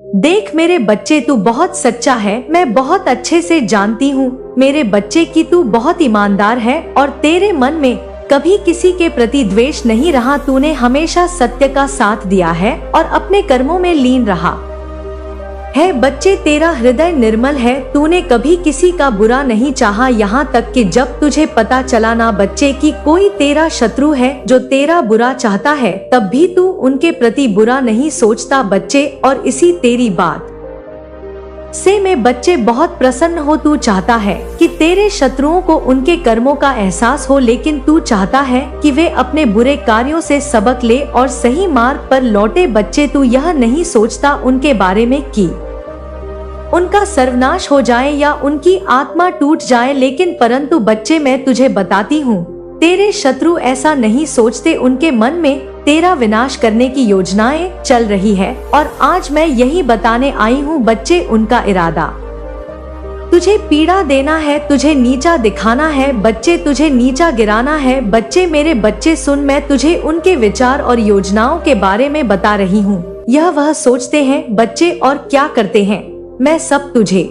देख मेरे बच्चे, तू बहुत सच्चा है, मैं बहुत अच्छे से जानती हूँ मेरे बच्चे कि तू बहुत ईमानदार है और तेरे मन में कभी किसी के प्रति द्वेष नहीं रहा। तूने हमेशा सत्य का साथ दिया है और अपने कर्मों में लीन रहा है। बच्चे, तेरा हृदय निर्मल है, तूने कभी किसी का बुरा नहीं चाहा, यहाँ तक कि जब तुझे पता चला ना बच्चे कि कोई तेरा शत्रु है जो तेरा बुरा चाहता है, तब भी तू उनके प्रति बुरा नहीं सोचता बच्चे। और इसी तेरी बात से मैं बच्चे बहुत प्रसन्न हो। तू चाहता है कि तेरे शत्रुओं को उनके कर्मों का एहसास हो, लेकिन तू चाहता है कि वे अपने बुरे कार्यों से सबक ले और सही मार्ग पर लौटे। बच्चे, तू यह नहीं सोचता उनके बारे में कि उनका सर्वनाश हो जाए या उनकी आत्मा टूट जाए, लेकिन परंतु बच्चे मैं तुझे बताती हूँ, तेरे शत्रु ऐसा नहीं सोचते। उनके मन में तेरा विनाश करने की योजनाएं चल रही है और आज मैं यही बताने आई हूँ बच्चे, उनका इरादा तुझे पीड़ा देना है, तुझे नीचा दिखाना है बच्चे, तुझे नीचा गिराना है। बच्चे, मेरे बच्चे सुन, मैं तुझे उनके विचार और योजनाओं के बारे में बता रही हूँ। यह वह सोचते हैं बच्चे और क्या करते हैं, मैं सब तुझे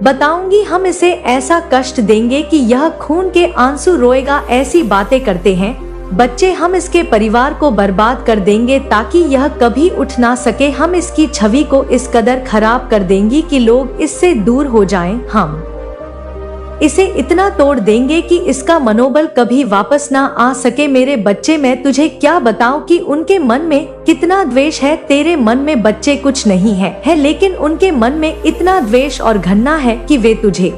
बताऊंगी। हम इसे ऐसा कष्ट देंगे कि यह खून के आंसू रोएगा। ऐसी बातें करते हैं बच्चे, हम इसके परिवार को बर्बाद कर देंगे ताकि यह कभी उठ ना सके। हम इसकी छवि को इस कदर खराब कर देंगी कि लोग इससे दूर हो जाएं। हम इसे इतना तोड़ देंगे कि इसका मनोबल कभी वापस ना आ सके। मेरे बच्चे, मैं तुझे क्या बताऊं कि उनके मन में कितना द्वेष है। तेरे मन में बच्चे कुछ नहीं है, लेकिन उनके मन में इतना द्वेष और घृणा है कि वे तुझे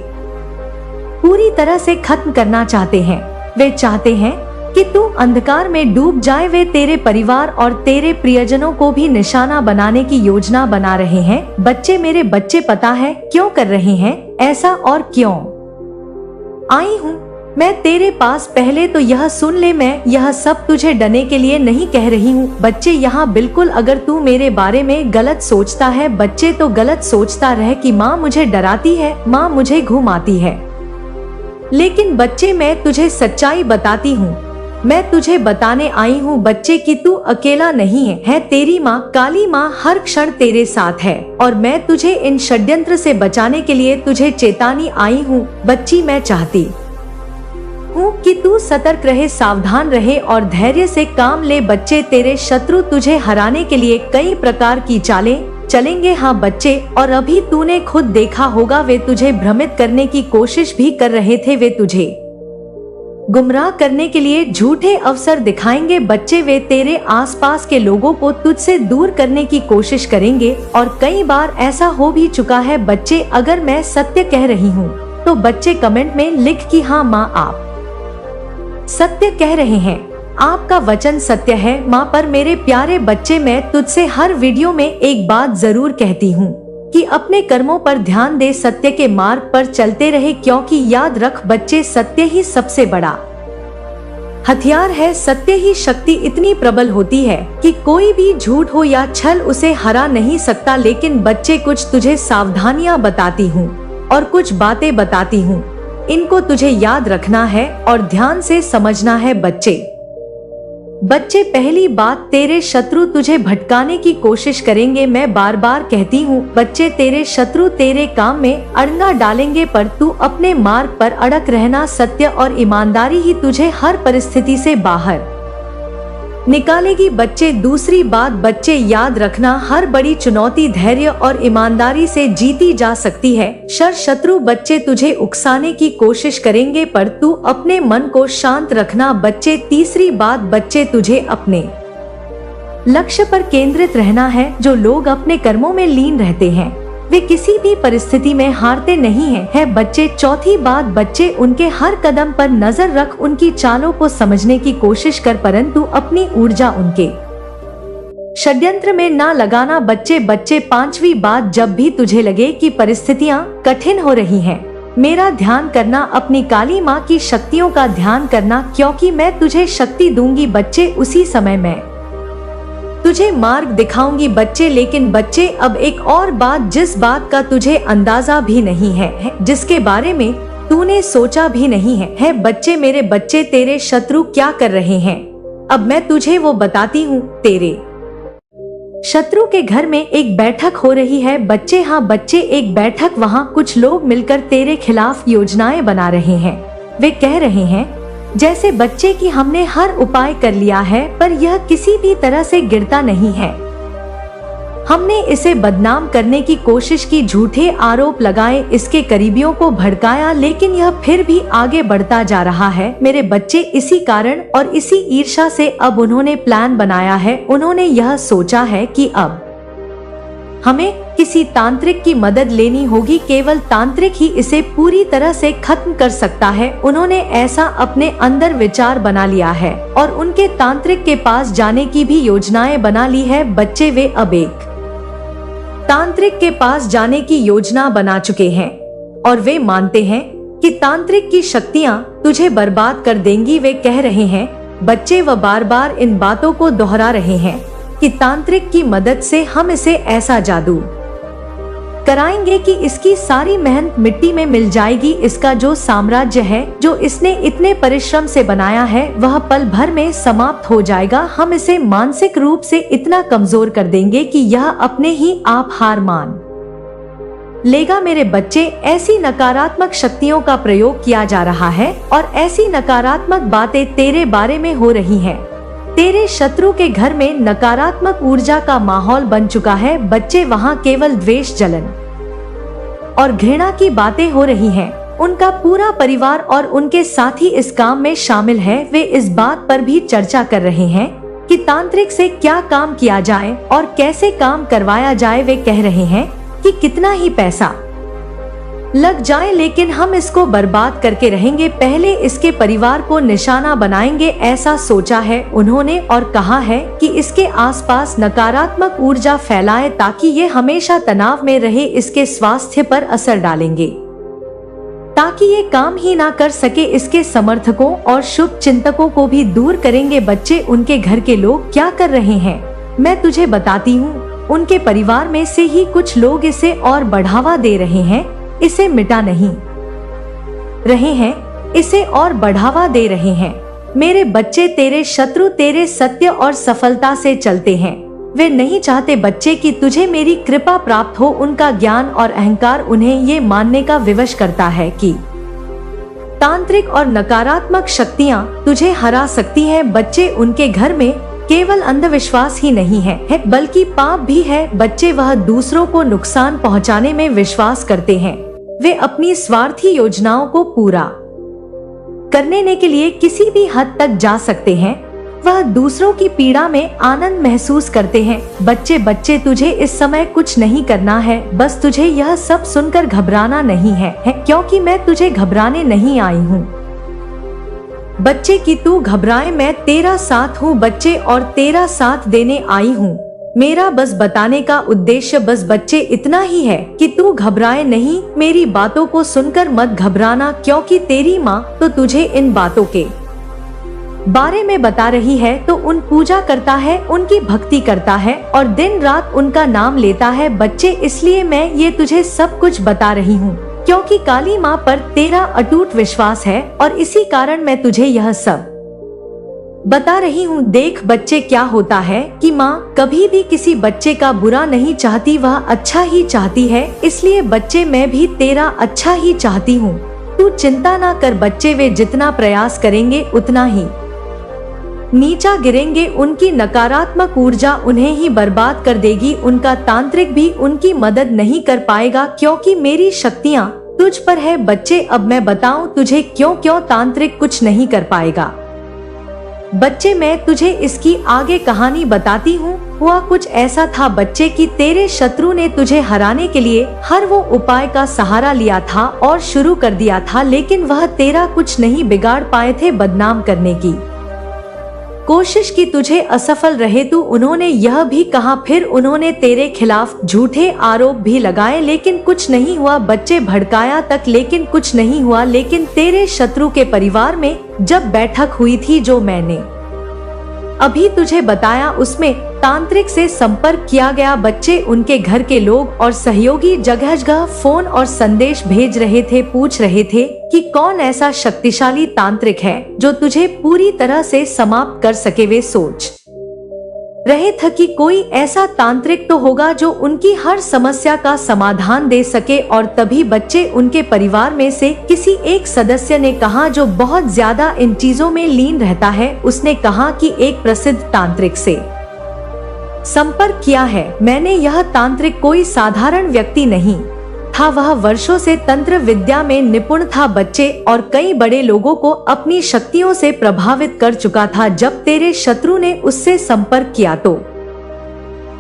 पूरी तरह से खत्म करना चाहते हैं। वे चाहते हैं कि तू अंधकार में डूब जाए। वे तेरे परिवार और तेरे प्रियजनों को भी निशाना बनाने की योजना बना रहे हैं। बच्चे, मेरे बच्चे, पता है क्यों कर रहे हैं ऐसा और क्यों आई हूँ मैं तेरे पास? पहले तो यह सुन ले, मैं यह सब तुझे डरने के लिए नहीं कह रही हूँ बच्चे। यहाँ बिल्कुल अगर तू मेरे बारे में गलत सोचता है बच्चे, तो गलत सोचता रह कि माँ मुझे डराती है, माँ मुझे घुमाती है। लेकिन बच्चे, मैं तुझे सच्चाई बताती हूँ। मैं तुझे बताने आई हूँ बच्चे कि तू अकेला नहीं है। तेरी माँ काली माँ हर क्षण तेरे साथ है और मैं तुझे इन षड्यंत्र से बचाने के लिए तुझे चेतानी आई हूँ। बच्ची, मैं चाहती हूँ कि तू सतर्क रहे, सावधान रहे और धैर्य से काम ले। बच्चे, तेरे शत्रु तुझे हराने के लिए कई प्रकार की चालें चलेंगे। हाँ बच्चे, और अभी तूने खुद देखा होगा, वे तुझे भ्रमित करने की कोशिश भी कर रहे थे। वे तुझे गुमराह करने के लिए झूठे अवसर दिखाएंगे बच्चे। वे तेरे आसपास के लोगों को तुझसे दूर करने की कोशिश करेंगे और कई बार ऐसा हो भी चुका है बच्चे। अगर मैं सत्य कह रही हूँ तो बच्चे कमेंट में लिख कि हाँ माँ, आप सत्य कह रहे हैं, आपका वचन सत्य है माँ। पर मेरे प्यारे बच्चे, मैं तुझसे हर वीडियो में एक बात जरूर कहती हूँ कि अपने कर्मों पर ध्यान दे, सत्य के मार्ग पर चलते रहे, क्योंकि याद रख बच्चे, सत्य ही सबसे बड़ा हथियार है। सत्य ही शक्ति इतनी प्रबल होती है कि कोई भी झूठ हो या छल उसे हरा नहीं सकता। लेकिन बच्चे, कुछ तुझे सावधानियां बताती हूँ और कुछ बातें बताती हूँ, इनको तुझे याद रखना है और ध्यान से समझना है बच्चे, पहली बात, तेरे शत्रु तुझे भटकाने की कोशिश करेंगे। मैं बार बार कहती हूँ बच्चे, तेरे शत्रु तेरे काम में अड़ंगा डालेंगे, पर तू अपने मार्ग पर अड़क रहना। सत्य और ईमानदारी ही तुझे हर परिस्थिति से बाहर निकालेगी बच्चे। दूसरी बात बच्चे, याद रखना, हर बड़ी चुनौती धैर्य और ईमानदारी से जीती जा सकती है। शत्रु बच्चे तुझे उकसाने की कोशिश करेंगे, पर तू अपने मन को शांत रखना बच्चे। तीसरी बात बच्चे, तुझे अपने लक्ष्य पर केंद्रित रहना है। जो लोग अपने कर्मों में लीन रहते हैं वे किसी भी परिस्थिति में हारते नहीं हैं बच्चे। चौथी बात बच्चे, उनके हर कदम पर नजर रख, उनकी चालों को समझने की कोशिश कर, परंतु अपनी ऊर्जा उनके षड्यंत्र में ना लगाना बच्चे। पांचवी बात, जब भी तुझे लगे कि परिस्थितियां कठिन हो रही हैं, मेरा ध्यान करना, अपनी काली माँ की शक्तियों का ध्यान करना, क्योंकि मैं तुझे शक्ति दूंगी बच्चे। उसी समय मैं तुझे मार्ग दिखाऊंगी बच्चे। लेकिन बच्चे, अब एक और बात, जिस बात का तुझे अंदाजा भी नहीं है, जिसके बारे में तूने सोचा भी नहीं है बच्चे, मेरे बच्चे, तेरे शत्रु क्या कर रहे हैं, अब मैं तुझे वो बताती हूँ। तेरे शत्रु के घर में एक बैठक हो रही है। बच्चे, हाँ बच्चे, एक बैठक। वहाँ कुछ लोग मिलकर तेरे खिलाफ योजनाएं बना रहे हैं। वे कह रहे हैं जैसे बच्चे कि हमने हर उपाय कर लिया है पर यह किसी भी तरह से गिरता नहीं है। हमने इसे बदनाम करने की कोशिश की, झूठे आरोप लगाए, इसके करीबियों को भड़काया, लेकिन यह फिर भी आगे बढ़ता जा रहा है। मेरे बच्चे, इसी कारण और इसी ईर्ष्या से अब उन्होंने प्लान बनाया है। उन्होंने यह सोचा है कि अब हमें किसी तांत्रिक की मदद लेनी होगी, केवल तांत्रिक ही इसे पूरी तरह से खत्म कर सकता है। उन्होंने ऐसा अपने अंदर विचार बना लिया है और उनके तांत्रिक के पास जाने की भी योजनाएं बना ली है। बच्चे, वे अब एक तांत्रिक के पास जाने की योजना बना चुके हैं और वे मानते हैं कि तांत्रिक की शक्तियां तुझे बर्बाद कर देंगी। वे कह रहे हैं बच्चे, वह बार बार इन बातों को दोहरा रहे हैं कि तांत्रिक की मदद से हम इसे ऐसा जादू कराएंगे कि इसकी सारी मेहनत मिट्टी में मिल जाएगी। इसका जो साम्राज्य है, जो इसने इतने परिश्रम से बनाया है, वह पल भर में समाप्त हो जाएगा। हम इसे मानसिक रूप से इतना कमजोर कर देंगे कि यह अपने ही आप हार मान लेगा। मेरे बच्चे, ऐसी नकारात्मक शक्तियों का प्रयोग किया जा रहा है और ऐसी नकारात्मक बातें तेरे बारे में हो रही हैं। तेरे शत्रु के घर में नकारात्मक ऊर्जा का माहौल बन चुका है। बच्चे, वहाँ केवल द्वेष, जलन और घृणा की बातें हो रही हैं। उनका पूरा परिवार और उनके साथी इस काम में शामिल है। वे इस बात पर भी चर्चा कर रहे हैं कि तांत्रिक से क्या काम किया जाए और कैसे काम करवाया जाए। वे कह रहे हैं कि कितना ही पैसा लग जाए, लेकिन हम इसको बर्बाद करके रहेंगे। पहले इसके परिवार को निशाना बनाएंगे, ऐसा सोचा है उन्होंने और कहा है कि इसके आसपास नकारात्मक ऊर्जा फैलाए ताकि ये हमेशा तनाव में रहे। इसके स्वास्थ्य पर असर डालेंगे ताकि ये काम ही ना कर सके। इसके समर्थकों और शुभ चिंतकों को भी दूर करेंगे। बच्चे, उनके घर के लोग क्या कर रहे हैं मैं तुझे बताती हूँ। उनके परिवार में से ही कुछ लोग इसे और बढ़ावा दे रहे हैं, इसे मिटा नहीं रहे हैं, इसे और बढ़ावा दे रहे हैं। मेरे बच्चे, तेरे शत्रु तेरे सत्य और सफलता से चलते हैं। वे नहीं चाहते बच्चे कि तुझे मेरी कृपा प्राप्त हो। उनका ज्ञान और अहंकार उन्हें ये मानने का विवश करता है कि तांत्रिक और नकारात्मक शक्तियाँ तुझे हरा सकती हैं। बच्चे, उनके घर में केवल अंधविश्वास ही नहीं है बल्कि पाप भी है। बच्चे, वह दूसरों को नुकसान पहुँचाने में विश्वास करते हैं। वे अपनी स्वार्थी योजनाओं को पूरा करने के लिए किसी भी हद तक जा सकते हैं। वह दूसरों की पीड़ा में आनंद महसूस करते हैं। बच्चे, तुझे इस समय कुछ नहीं करना है। बस तुझे यह सब सुनकर घबराना नहीं है क्योंकि मैं तुझे घबराने नहीं आई हूँ। बच्चे, कि तू घबराए, मैं तेरा साथ हूँ बच्चे, और तेरा साथ देने आई हूँ। मेरा बस बताने का उद्देश्य बस बच्चे इतना ही है कि तू घबराए नहीं। मेरी बातों को सुनकर मत घबराना, क्योंकि तेरी माँ तो तुझे इन बातों के बारे में बता रही है। तो उन पूजा करता है, उनकी भक्ति करता है और दिन रात उनका नाम लेता है। बच्चे, इसलिए मैं ये तुझे सब कुछ बता रही हूँ क्योंकि काली माँ पर तेरा अटूट विश्वास है और इसी कारण मैं तुझे यह सब बता रही हूँ। देख बच्चे, क्या होता है कि माँ कभी भी किसी बच्चे का बुरा नहीं चाहती, वह अच्छा ही चाहती है। इसलिए बच्चे, मैं भी तेरा अच्छा ही चाहती हूँ। तू चिंता ना कर बच्चे, वे जितना प्रयास करेंगे उतना ही नीचा गिरेंगे। उनकी नकारात्मक ऊर्जा उन्हें ही बर्बाद कर देगी। उनका तांत्रिक भी उनकी मदद नहीं कर पाएगा क्योंकि मेरी शक्तियाँ तुझ पर है। बच्चे, अब मैं बताऊं तुझे क्यों तांत्रिक कुछ नहीं कर पाएगा। बच्चे, मैं तुझे इसकी आगे कहानी बताती हूँ। हुआ कुछ ऐसा था बच्चे कि तेरे शत्रु ने तुझे हराने के लिए हर वो उपाय का सहारा लिया था और शुरू कर दिया था, लेकिन वह तेरा कुछ नहीं बिगाड़ पाए थे। बदनाम करने की कोशिश की, तुझे असफल रहे तू। उन्होंने यह भी कहा, फिर उन्होंने तेरे खिलाफ झूठे आरोप भी लगाए, लेकिन कुछ नहीं हुआ। बच्चे, भड़काया तक, लेकिन कुछ नहीं हुआ। लेकिन तेरे शत्रु के परिवार में जब बैठक हुई थी जो मैंने अभी तुझे बताया, उसमें तांत्रिक से संपर्क किया गया। बच्चे, उनके घर के लोग और सहयोगी जगह जगह फोन और संदेश भेज रहे थे, पूछ रहे थे कि कौन ऐसा शक्तिशाली तांत्रिक है जो तुझे पूरी तरह से समाप्त कर सके। वे सोच रहे थे कि कोई ऐसा तांत्रिक तो होगा जो उनकी हर समस्या का समाधान दे सके। और तभी बच्चे उनके परिवार में से किसी एक सदस्य ने कहा, जो बहुत ज्यादा इन चीजों में लीन रहता है, उसने कहा कि एक प्रसिद्ध तांत्रिक से संपर्क किया है। मैंने यह तांत्रिक कोई साधारण व्यक्ति नहीं था, वह वर्षों से तंत्र विद्या में निपुण था। बच्चे और कई बड़े लोगों को अपनी शक्तियों से प्रभावित कर चुका था। जब तेरे शत्रु ने उससे संपर्क किया तो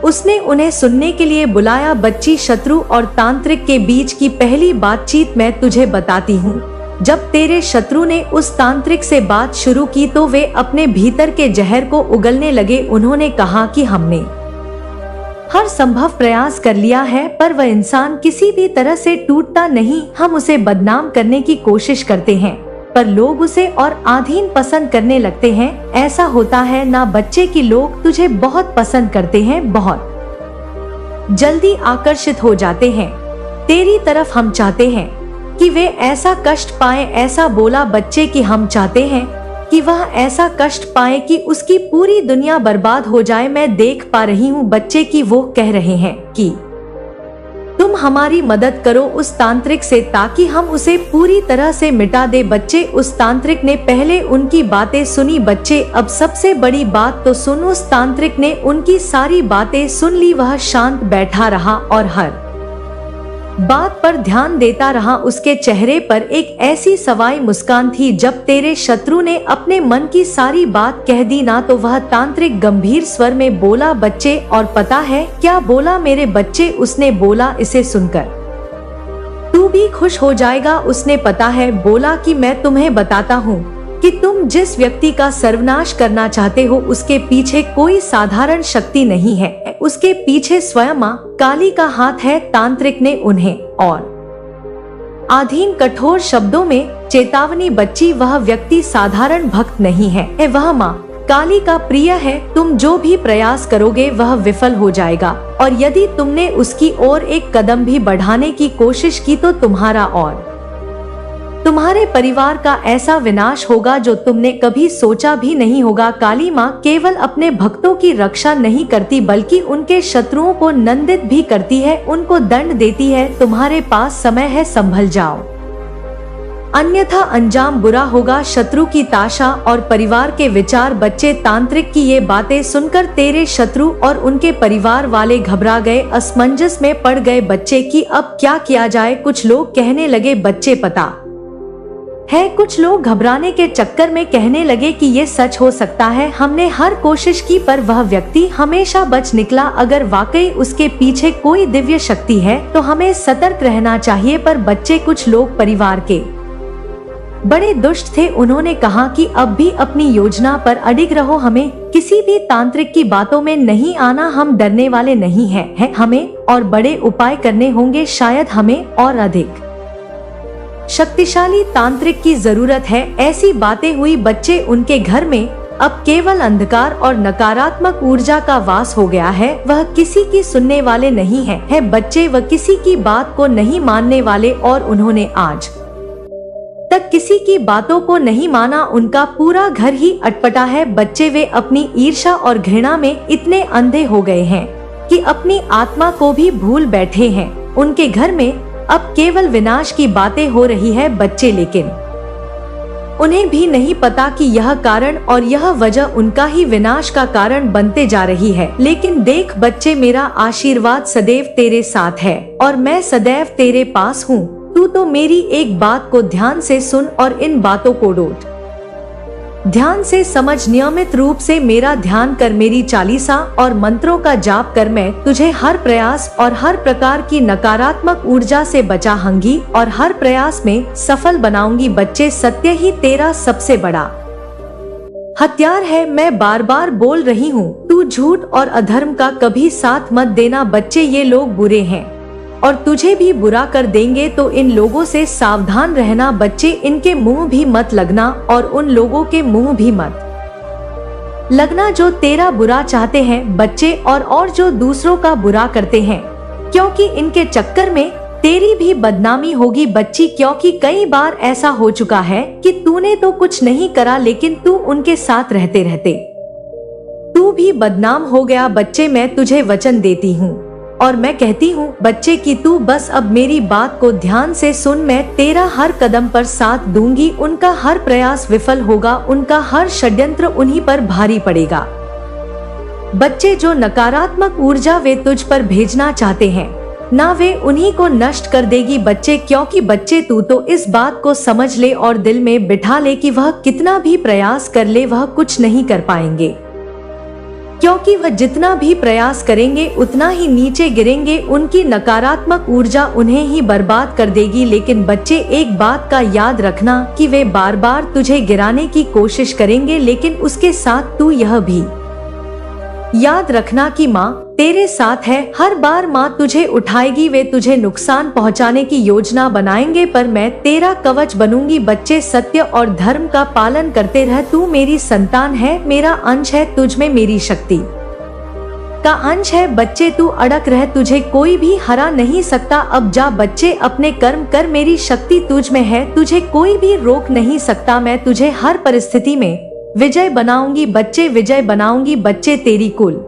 उसने उन्हें सुनने के लिए बुलाया। बच्ची, शत्रु और तांत्रिक के बीच की पहली बातचीत मैं तुझे बताती हूँ। जब तेरे शत्रु ने उस तांत्रिक से बात शुरू की तो वे अपने भीतर के जहर को उगलने लगे। उन्होंने कहा कि हमने हर संभव प्रयास कर लिया है, पर वह इंसान किसी भी तरह से टूटता नहीं। हम उसे बदनाम करने की कोशिश करते हैं, पर लोग उसे और आधीन पसंद करने लगते हैं। ऐसा होता है ना बच्चे की लोग तुझे बहुत पसंद करते हैं, बहुत जल्दी आकर्षित हो जाते हैं तेरी तरफ। हम चाहते हैं कि वे ऐसा कष्ट पाए। ऐसा बोला बच्चे कि हम चाहते हैं कि वह ऐसा कष्ट पाए कि उसकी पूरी दुनिया बर्बाद हो जाए। मैं देख पा रही हूँ बच्चे की वो कह रहे हैं कि तुम हमारी मदद करो उस तांत्रिक से, ताकि हम उसे पूरी तरह से मिटा दे। बच्चे, उस तांत्रिक ने पहले उनकी बातें सुनी। बच्चे, अब सबसे बड़ी बात तो सुन। उस तांत्रिक ने उनकी सारी बातें सुन ली। वह शांत बैठा रहा और हर बात पर ध्यान देता रहा। उसके चेहरे पर एक ऐसी सवाई मुस्कान थी। जब तेरे शत्रु ने अपने मन की सारी बात कह दी ना, तो वह तांत्रिक गंभीर स्वर में बोला, बच्चे, और पता है क्या बोला मेरे बच्चे? उसने बोला, इसे सुनकर तू भी खुश हो जाएगा। उसने पता है बोला कि मैं तुम्हें बताता हूँ कि तुम जिस व्यक्ति का सर्वनाश करना चाहते हो उसके पीछे कोई साधारण शक्ति नहीं है, उसके पीछे स्वयं मां काली का हाथ है। तांत्रिक ने उन्हें और आधीन कठोर शब्दों में चेतावनी, बच्ची, वह व्यक्ति साधारण भक्त नहीं है, वह मां काली का प्रिय है। तुम जो भी प्रयास करोगे वह विफल हो जाएगा, और यदि तुमने उसकी ओर एक कदम भी बढ़ाने की कोशिश की तो तुम्हारा और तुम्हारे परिवार का ऐसा विनाश होगा जो तुमने कभी सोचा भी नहीं होगा। काली मां केवल अपने भक्तों की रक्षा नहीं करती बल्कि उनके शत्रुओं को नंदित भी करती है, उनको दंड देती है। तुम्हारे पास समय है, संभल जाओ, अन्यथा अंजाम बुरा होगा। शत्रु की ताशा और परिवार के विचार। बच्चे, तांत्रिक की ये बातें सुनकर तेरे शत्रु और उनके परिवार वाले घबरा गए, असमंजस में पड़ गए। बच्चे की अब क्या किया जाए? कुछ लोग कहने लगे, बच्चे, पता है कुछ लोग घबराने के चक्कर में कहने लगे कि ये सच हो सकता है, हमने हर कोशिश की पर वह व्यक्ति हमेशा बच निकला। अगर वाकई उसके पीछे कोई दिव्य शक्ति है तो हमें सतर्क रहना चाहिए। पर बच्चे, कुछ लोग परिवार के बड़े दुष्ट थे। उन्होंने कहा कि अब भी अपनी योजना पर अडिग रहो, हमें किसी भी तांत्रिक की बातों में नहीं आना, हम डरने वाले नहीं हैं, हमें और बड़े उपाय करने होंगे, शायद हमें और अधिक शक्तिशाली तांत्रिक की जरूरत है। ऐसी बातें हुई। बच्चे, उनके घर में अब केवल अंधकार और नकारात्मक ऊर्जा का वास हो गया है। वह किसी की सुनने वाले नहीं है बच्चे, वह किसी की बात को नहीं मानने वाले, और उन्होंने आज तक किसी की बातों को नहीं माना। उनका पूरा घर ही अटपटा है। बच्चे, वे अपनी ईर्ष्या और घृणा में इतने अंधे हो गए हैं कि अपनी आत्मा को भी भूल बैठे हैं। उनके घर में अब केवल विनाश की बातें हो रही है। बच्चे, लेकिन उन्हें भी नहीं पता कि यह कारण और यह वजह उनका ही विनाश का कारण बनते जा रही है। लेकिन देख बच्चे, मेरा आशीर्वाद सदैव तेरे साथ है और मैं सदैव तेरे पास हूँ। तू तो मेरी एक बात को ध्यान से सुन और इन बातों को डोट ध्यान से समझ। नियमित रूप से मेरा ध्यान कर, मेरी चालीसा और मंत्रों का जाप कर। मैं तुझे हर प्रयास और हर प्रकार की नकारात्मक ऊर्जा से बचाऊंगी और हर प्रयास में सफल बनाऊंगी। बच्चे, सत्य ही तेरा सबसे बड़ा हथियार है। मैं बार बार बोल रही हूँ, तू झूठ और अधर्म का कभी साथ मत देना। बच्चे, ये लोग बुरे हैं और तुझे भी बुरा कर देंगे, तो इन लोगों से सावधान रहना। बच्चे, इनके मुंह भी मत लगना और उन लोगों के मुंह भी मत लगना जो तेरा बुरा चाहते हैं। बच्चे, और जो दूसरों का बुरा करते हैं, क्योंकि इनके चक्कर में तेरी भी बदनामी होगी। बच्ची, क्योंकि कई बार ऐसा हो चुका है कि तूने तो कुछ नहीं करा, लेकिन तू उनके साथ रहते रहते तू तू भी बदनाम हो गया। बच्चे मैं तुझे वचन देती हूँ और मैं कहती हूँ बच्चे कि तू बस अब मेरी बात को ध्यान से सुन। मैं तेरा हर कदम पर साथ दूंगी। उनका हर प्रयास विफल होगा, उनका हर षड्यंत्र उन्हीं पर भारी पड़ेगा। बच्चे जो नकारात्मक ऊर्जा वे तुझ पर भेजना चाहते हैं ना वे उन्हीं को नष्ट कर देगी बच्चे, क्योंकि बच्चे तू तो इस बात को समझ ले और दिल में बिठा ले कि वह कितना भी प्रयास कर ले वह कुछ नहीं कर पाएंगे, क्योंकि वह जितना भी प्रयास करेंगे उतना ही नीचे गिरेंगे। उनकी नकारात्मक ऊर्जा उन्हें ही बर्बाद कर देगी। लेकिन बच्चे एक बात का याद रखना कि वे बार बार तुझे गिराने की कोशिश करेंगे, लेकिन उसके साथ तू यह भी याद रखना कि माँ तेरे साथ है। हर बार माँ तुझे उठाएगी, वे तुझे नुकसान पहुँचाने की योजना बनाएंगे पर मैं तेरा कवच बनूंगी। बच्चे सत्य और धर्म का पालन करते रह। तू मेरी संतान है, मेरा अंश है, तुझ में मेरी शक्ति का अंश है। बच्चे तू अड़क रह, तुझे कोई भी हरा नहीं सकता। अब जा बच्चे अपने कर्म कर, मेरी शक्ति तुझ में है, तुझे कोई भी रोक नहीं सकता। मैं तुझे हर परिस्थिति में विजय बनाऊंगी बच्चे, विजय बनाऊंगी बच्चे। तेरी कुल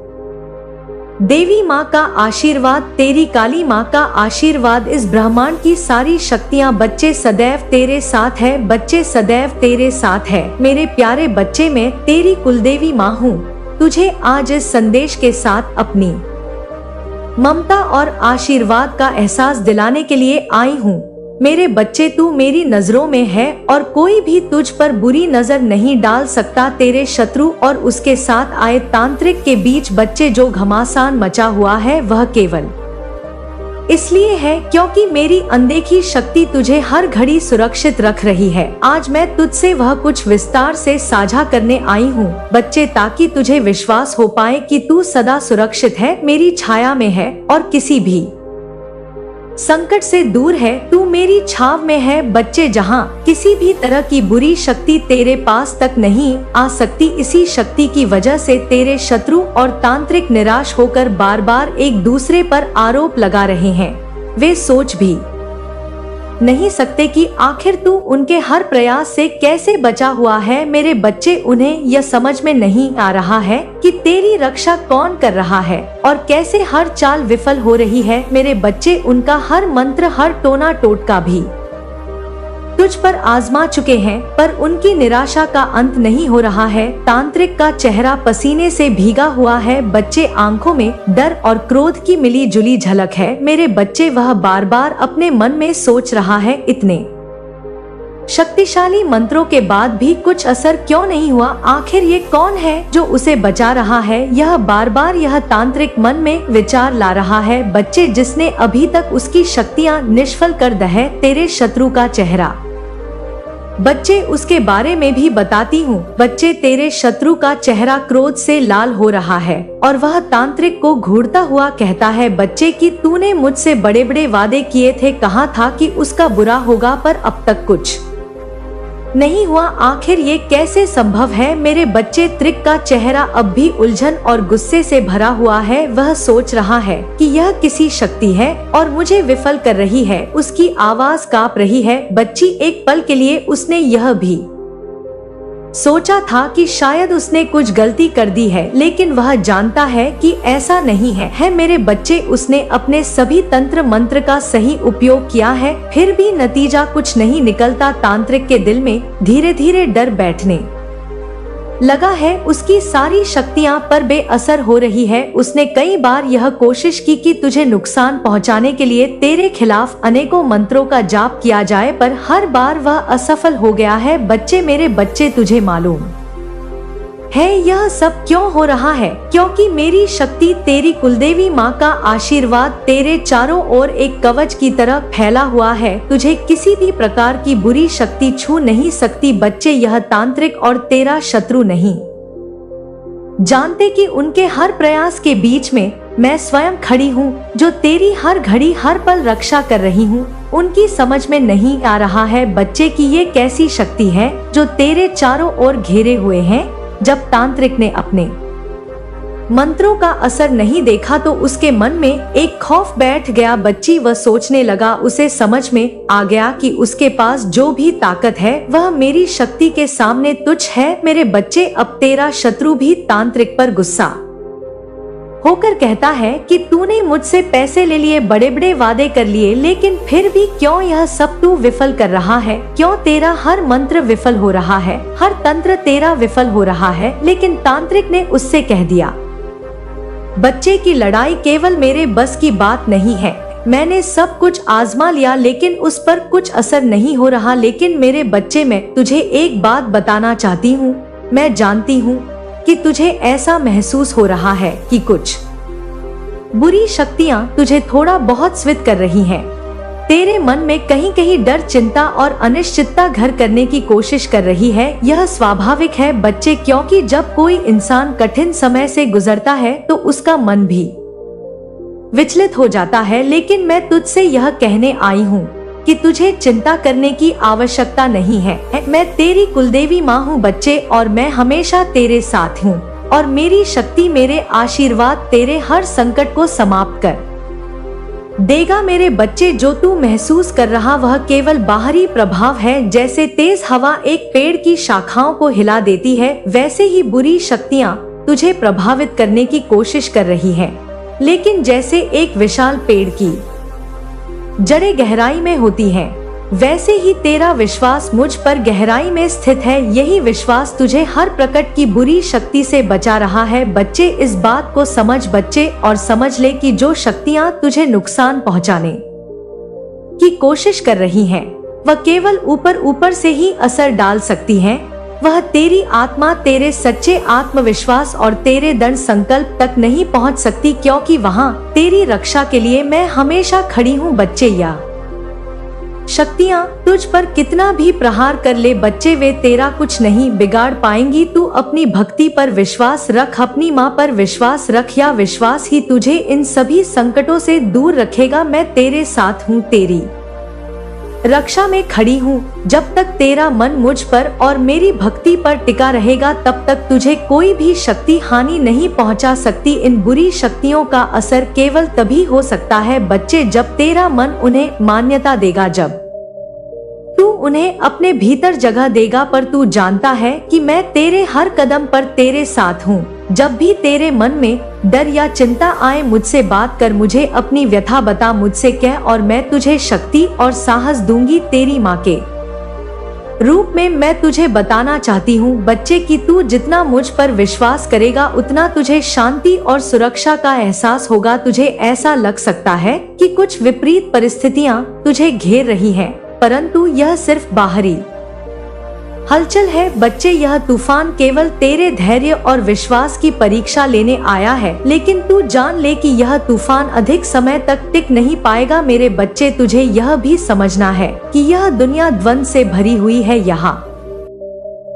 देवी माँ का आशीर्वाद, तेरी काली माँ का आशीर्वाद, इस ब्रह्मांड की सारी शक्तियाँ बच्चे सदैव तेरे साथ है। बच्चे सदैव तेरे साथ है। मेरे प्यारे बच्चे मैं तेरी कुलदेवी माँ हूँ। तुझे आज इस संदेश के साथ अपनी ममता और आशीर्वाद का एहसास दिलाने के लिए आई हूँ। मेरे बच्चे तू मेरी नजरों में है और कोई भी तुझ पर बुरी नजर नहीं डाल सकता। तेरे शत्रु और उसके साथ आए तांत्रिक के बीच बच्चे जो घमासान मचा हुआ है वह केवल इसलिए है क्योंकि मेरी अनदेखी शक्ति तुझे हर घड़ी सुरक्षित रख रही है। आज मैं तुझसे वह कुछ विस्तार से साझा करने आई हूँ बच्चे, ताकि तुझे विश्वास हो पाए कि तू सदा सुरक्षित है, मेरी छाया में है और किसी भी संकट से दूर है। तू मेरी छाव में है बच्चे, जहाँ किसी भी तरह की बुरी शक्ति तेरे पास तक नहीं आ सकती। इसी शक्ति की वजह से तेरे शत्रु और तांत्रिक निराश होकर बार बार एक दूसरे पर आरोप लगा रहे हैं। वे सोच भी नहीं सकते कि आखिर तू उनके हर प्रयास से कैसे बचा हुआ है। मेरे बच्चे उन्हें यह समझ में नहीं आ रहा है कि तेरी रक्षा कौन कर रहा है और कैसे हर चाल विफल हो रही है। मेरे बच्चे उनका हर मंत्र, हर टोना टोटका भी तुझ पर आजमा चुके हैं पर उनकी निराशा का अंत नहीं हो रहा है। तांत्रिक का चेहरा पसीने से भीगा हुआ है बच्चे, आंखों में डर और क्रोध की मिली जुली झलक है। मेरे बच्चे वह बार बार अपने मन में सोच रहा है, इतने शक्तिशाली मंत्रों के बाद भी कुछ असर क्यों नहीं हुआ। आखिर ये कौन है जो उसे बचा रहा है। यह बार बार यह तांत्रिक मन में विचार ला रहा है बच्चे, जिसने अभी तक उसकी शक्तियाँ निष्फल कर दी है। तेरे शत्रु का चेहरा बच्चे, उसके बारे में भी बताती हूँ बच्चे। तेरे शत्रु का चेहरा क्रोध से लाल हो रहा है और वह तांत्रिक को घूरता हुआ कहता है बच्चे कि तूने मुझसे बड़े बड़े वादे किए थे, कहा था कि उसका बुरा होगा पर अब तक कुछ नहीं हुआ। आखिर ये कैसे संभव है। मेरे बच्चे, त्रिक का चेहरा अब भी उलझन और गुस्से से भरा हुआ है। वह सोच रहा है कि यह किसी शक्ति है और मुझे विफल कर रही है। उसकी आवाज कांप रही है। बच्ची, एक पल के लिए उसने यह भी सोचा था कि शायद उसने कुछ गलती कर दी है, लेकिन वह जानता है कि ऐसा नहीं है। मेरे बच्चे, उसने अपने सभी तंत्र मंत्र का सही उपयोग किया है, फिर भी नतीजा कुछ नहीं निकलता। तांत्रिक के दिल में धीरे धीरे डर बैठने लगा है। उसकी सारी शक्तियाँ पर बेअसर हो रही है। उसने कई बार यह कोशिश की कि तुझे नुकसान पहुँचाने के लिए तेरे खिलाफ अनेकों मंत्रों का जाप किया जाए, पर हर बार वह असफल हो गया है। बच्चे, मेरे बच्चे, तुझे मालूम है यह सब क्यों हो रहा है? क्योंकि मेरी शक्ति, तेरी कुलदेवी माँ का आशीर्वाद तेरे चारों ओर एक कवच की तरह फैला हुआ है। तुझे किसी भी प्रकार की बुरी शक्ति छू नहीं सकती। बच्चे, यह तांत्रिक और तेरा शत्रु नहीं जानते कि उनके हर प्रयास के बीच में मैं स्वयं खड़ी हूँ, जो तेरी हर घड़ी हर पल रक्षा कर रही हूँ। उनकी समझ में नहीं आ रहा है बच्चे कि ये कैसी शक्ति है जो तेरे चारों ओर घेरे हुए हैं। जब तांत्रिक ने अपने मंत्रों का असर नहीं देखा तो उसके मन में एक खौफ बैठ गया। बच्ची, वह सोचने लगा, उसे समझ में आ गया कि उसके पास जो भी ताकत है वह मेरी शक्ति के सामने तुच्छ है। मेरे बच्चे, अब तेरा शत्रु भी तांत्रिक पर गुस्सा होकर कहता है कि तूने मुझसे पैसे ले लिए, बड़े बड़े वादे कर लिए, लेकिन फिर भी क्यों यह सब तू विफल कर रहा है? क्यों तेरा हर मंत्र विफल हो रहा है, हर तंत्र तेरा विफल हो रहा है? लेकिन तांत्रिक ने उससे कह दिया, बच्चे की लड़ाई केवल मेरे बस की बात नहीं है। मैंने सब कुछ आजमा लिया लेकिन उस पर कुछ असर नहीं हो रहा। लेकिन मेरे बच्चे, मैं तुझे एक बात बताना चाहती हूँ। मैं जानती हूँ कि तुझे ऐसा महसूस हो रहा है कि कुछ बुरी शक्तियाँ तुझे थोड़ा बहुत स्वित कर रही हैं। तेरे मन में कहीं कहीं डर, चिंता और अनिश्चितता घर करने की कोशिश कर रही है। यह स्वाभाविक है बच्चे, क्योंकि जब कोई इंसान कठिन समय से गुजरता है तो उसका मन भी विचलित हो जाता है। लेकिन मैं तुझसे यह कहने आई हूँ कि तुझे चिंता करने की आवश्यकता नहीं है। मैं तेरी कुलदेवी माँ हूँ बच्चे, और मैं हमेशा तेरे साथ हूँ, और मेरी शक्ति, मेरे आशीर्वाद तेरे हर संकट को समाप्त कर देगा। मेरे बच्चे, जो तू महसूस कर रहा वह केवल बाहरी प्रभाव है। जैसे तेज हवा एक पेड़ की शाखाओं को हिला देती है, वैसे ही बुरी शक्तियाँ तुझे प्रभावित करने की कोशिश कर रही हैं। लेकिन जैसे एक विशाल पेड़ की जड़ें गहराई में होती हैं, वैसे ही तेरा विश्वास मुझ पर गहराई में स्थित है। यही विश्वास तुझे हर प्रकट की बुरी शक्ति से बचा रहा है। बच्चे, इस बात को समझ बच्चे, और समझ ले कि जो शक्तियाँ तुझे नुकसान पहुँचाने की कोशिश कर रही हैं, वह केवल ऊपर ऊपर से ही असर डाल सकती हैं। वह तेरी आत्मा, तेरे सच्चे आत्मविश्वास और तेरे दृढ़ संकल्प तक नहीं पहुंच सकती, क्योंकि वहां तेरी रक्षा के लिए मैं हमेशा खड़ी हूं बच्चे। या शक्तियां तुझ पर कितना भी प्रहार कर ले बच्चे, वे तेरा कुछ नहीं बिगाड़ पाएंगी। तू अपनी भक्ति पर विश्वास रख, अपनी माँ पर विश्वास रख। या विश्वास ही तुझे इन सभी संकटों से दूर रखेगा। मैं तेरे साथ हूँ, तेरी रक्षा में खड़ी हूँ। जब तक तेरा मन मुझ पर और मेरी भक्ति पर टिका रहेगा, तब तक तुझे कोई भी शक्ति हानि नहीं पहुँचा सकती। इन बुरी शक्तियों का असर केवल तभी हो सकता है बच्चे, जब तेरा मन उन्हें मान्यता देगा, जब तू उन्हें अपने भीतर जगह देगा। पर तू जानता है कि मैं तेरे हर कदम पर तेरे साथ हूँ। जब भी तेरे मन में डर या चिंता आए, मुझसे बात कर, मुझे अपनी व्यथा बता, मुझसे कह, और मैं तुझे शक्ति और साहस दूंगी। तेरी माँ के रूप में मैं तुझे बताना चाहती हूँ बच्चे कि तू जितना मुझ पर विश्वास करेगा, उतना तुझे शांति और सुरक्षा का एहसास होगा। तुझे ऐसा लग सकता है कि कुछ विपरीत परिस्थितियाँ तुझे घेर रही हैं, परंतु यह सिर्फ बाहरी हलचल है बच्चे। यह तूफान केवल तेरे धैर्य और विश्वास की परीक्षा लेने आया है। लेकिन तू जान ले कि यह तूफान अधिक समय तक टिक नहीं पाएगा। मेरे बच्चे, तुझे यह भी समझना है कि यह दुनिया द्वंद से भरी हुई है। यहाँ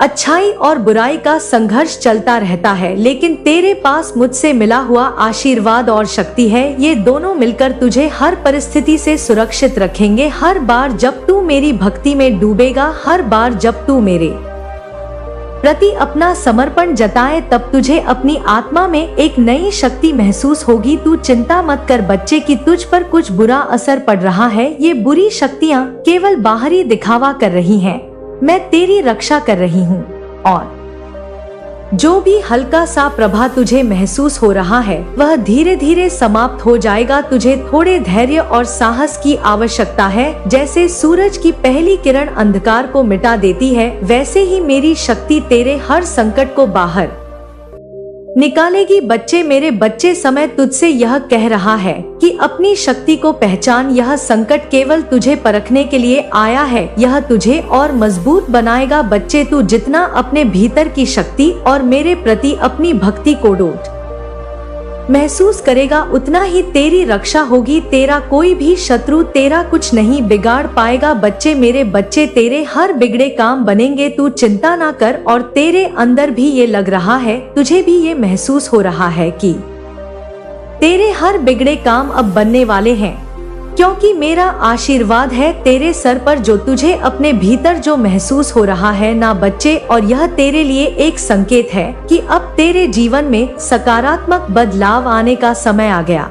अच्छाई और बुराई का संघर्ष चलता रहता है, लेकिन तेरे पास मुझसे मिला हुआ आशीर्वाद और शक्ति है। ये दोनों मिलकर तुझे हर परिस्थिति से सुरक्षित रखेंगे। हर बार जब तू मेरी भक्ति में डूबेगा, हर बार जब तू मेरे प्रति अपना समर्पण जताए, तब तुझे अपनी आत्मा में एक नई शक्ति महसूस होगी। तू चिंता मत कर बच्चे कि तुझ पर कुछ बुरा असर पड़ रहा है। ये बुरी शक्तियाँ केवल बाहरी दिखावा कर रही हैं। मैं तेरी रक्षा कर रही हूँ, और जो भी हल्का सा प्रभाव तुझे महसूस हो रहा है, वह धीरे धीरे समाप्त हो जाएगा। तुझे थोड़े धैर्य और साहस की आवश्यकता है। जैसे सूरज की पहली किरण अंधकार को मिटा देती है, वैसे ही मेरी शक्ति तेरे हर संकट को बाहर निकालेगी बच्चे। मेरे बच्चे, समय तुझसे यह कह रहा है कि अपनी शक्ति को पहचान। यह संकट केवल तुझे परखने के लिए आया है, यह तुझे और मजबूत बनाएगा बच्चे। तू जितना अपने भीतर की शक्ति और मेरे प्रति अपनी भक्ति को डोट महसूस करेगा, उतना ही तेरी रक्षा होगी। तेरा कोई भी शत्रु तेरा कुछ नहीं बिगाड़ पाएगा बच्चे। मेरे बच्चे, तेरे हर बिगड़े काम बनेंगे। तू चिंता ना कर, और तेरे अंदर भी ये लग रहा है, तुझे भी ये महसूस हो रहा है कि तेरे हर बिगड़े काम अब बनने वाले हैं, क्योंकि मेरा आशीर्वाद है तेरे सर पर। जो तुझे अपने भीतर जो महसूस हो रहा है ना बच्चे, और यह तेरे लिए एक संकेत है कि अब तेरे जीवन में सकारात्मक बदलाव आने का समय आ गया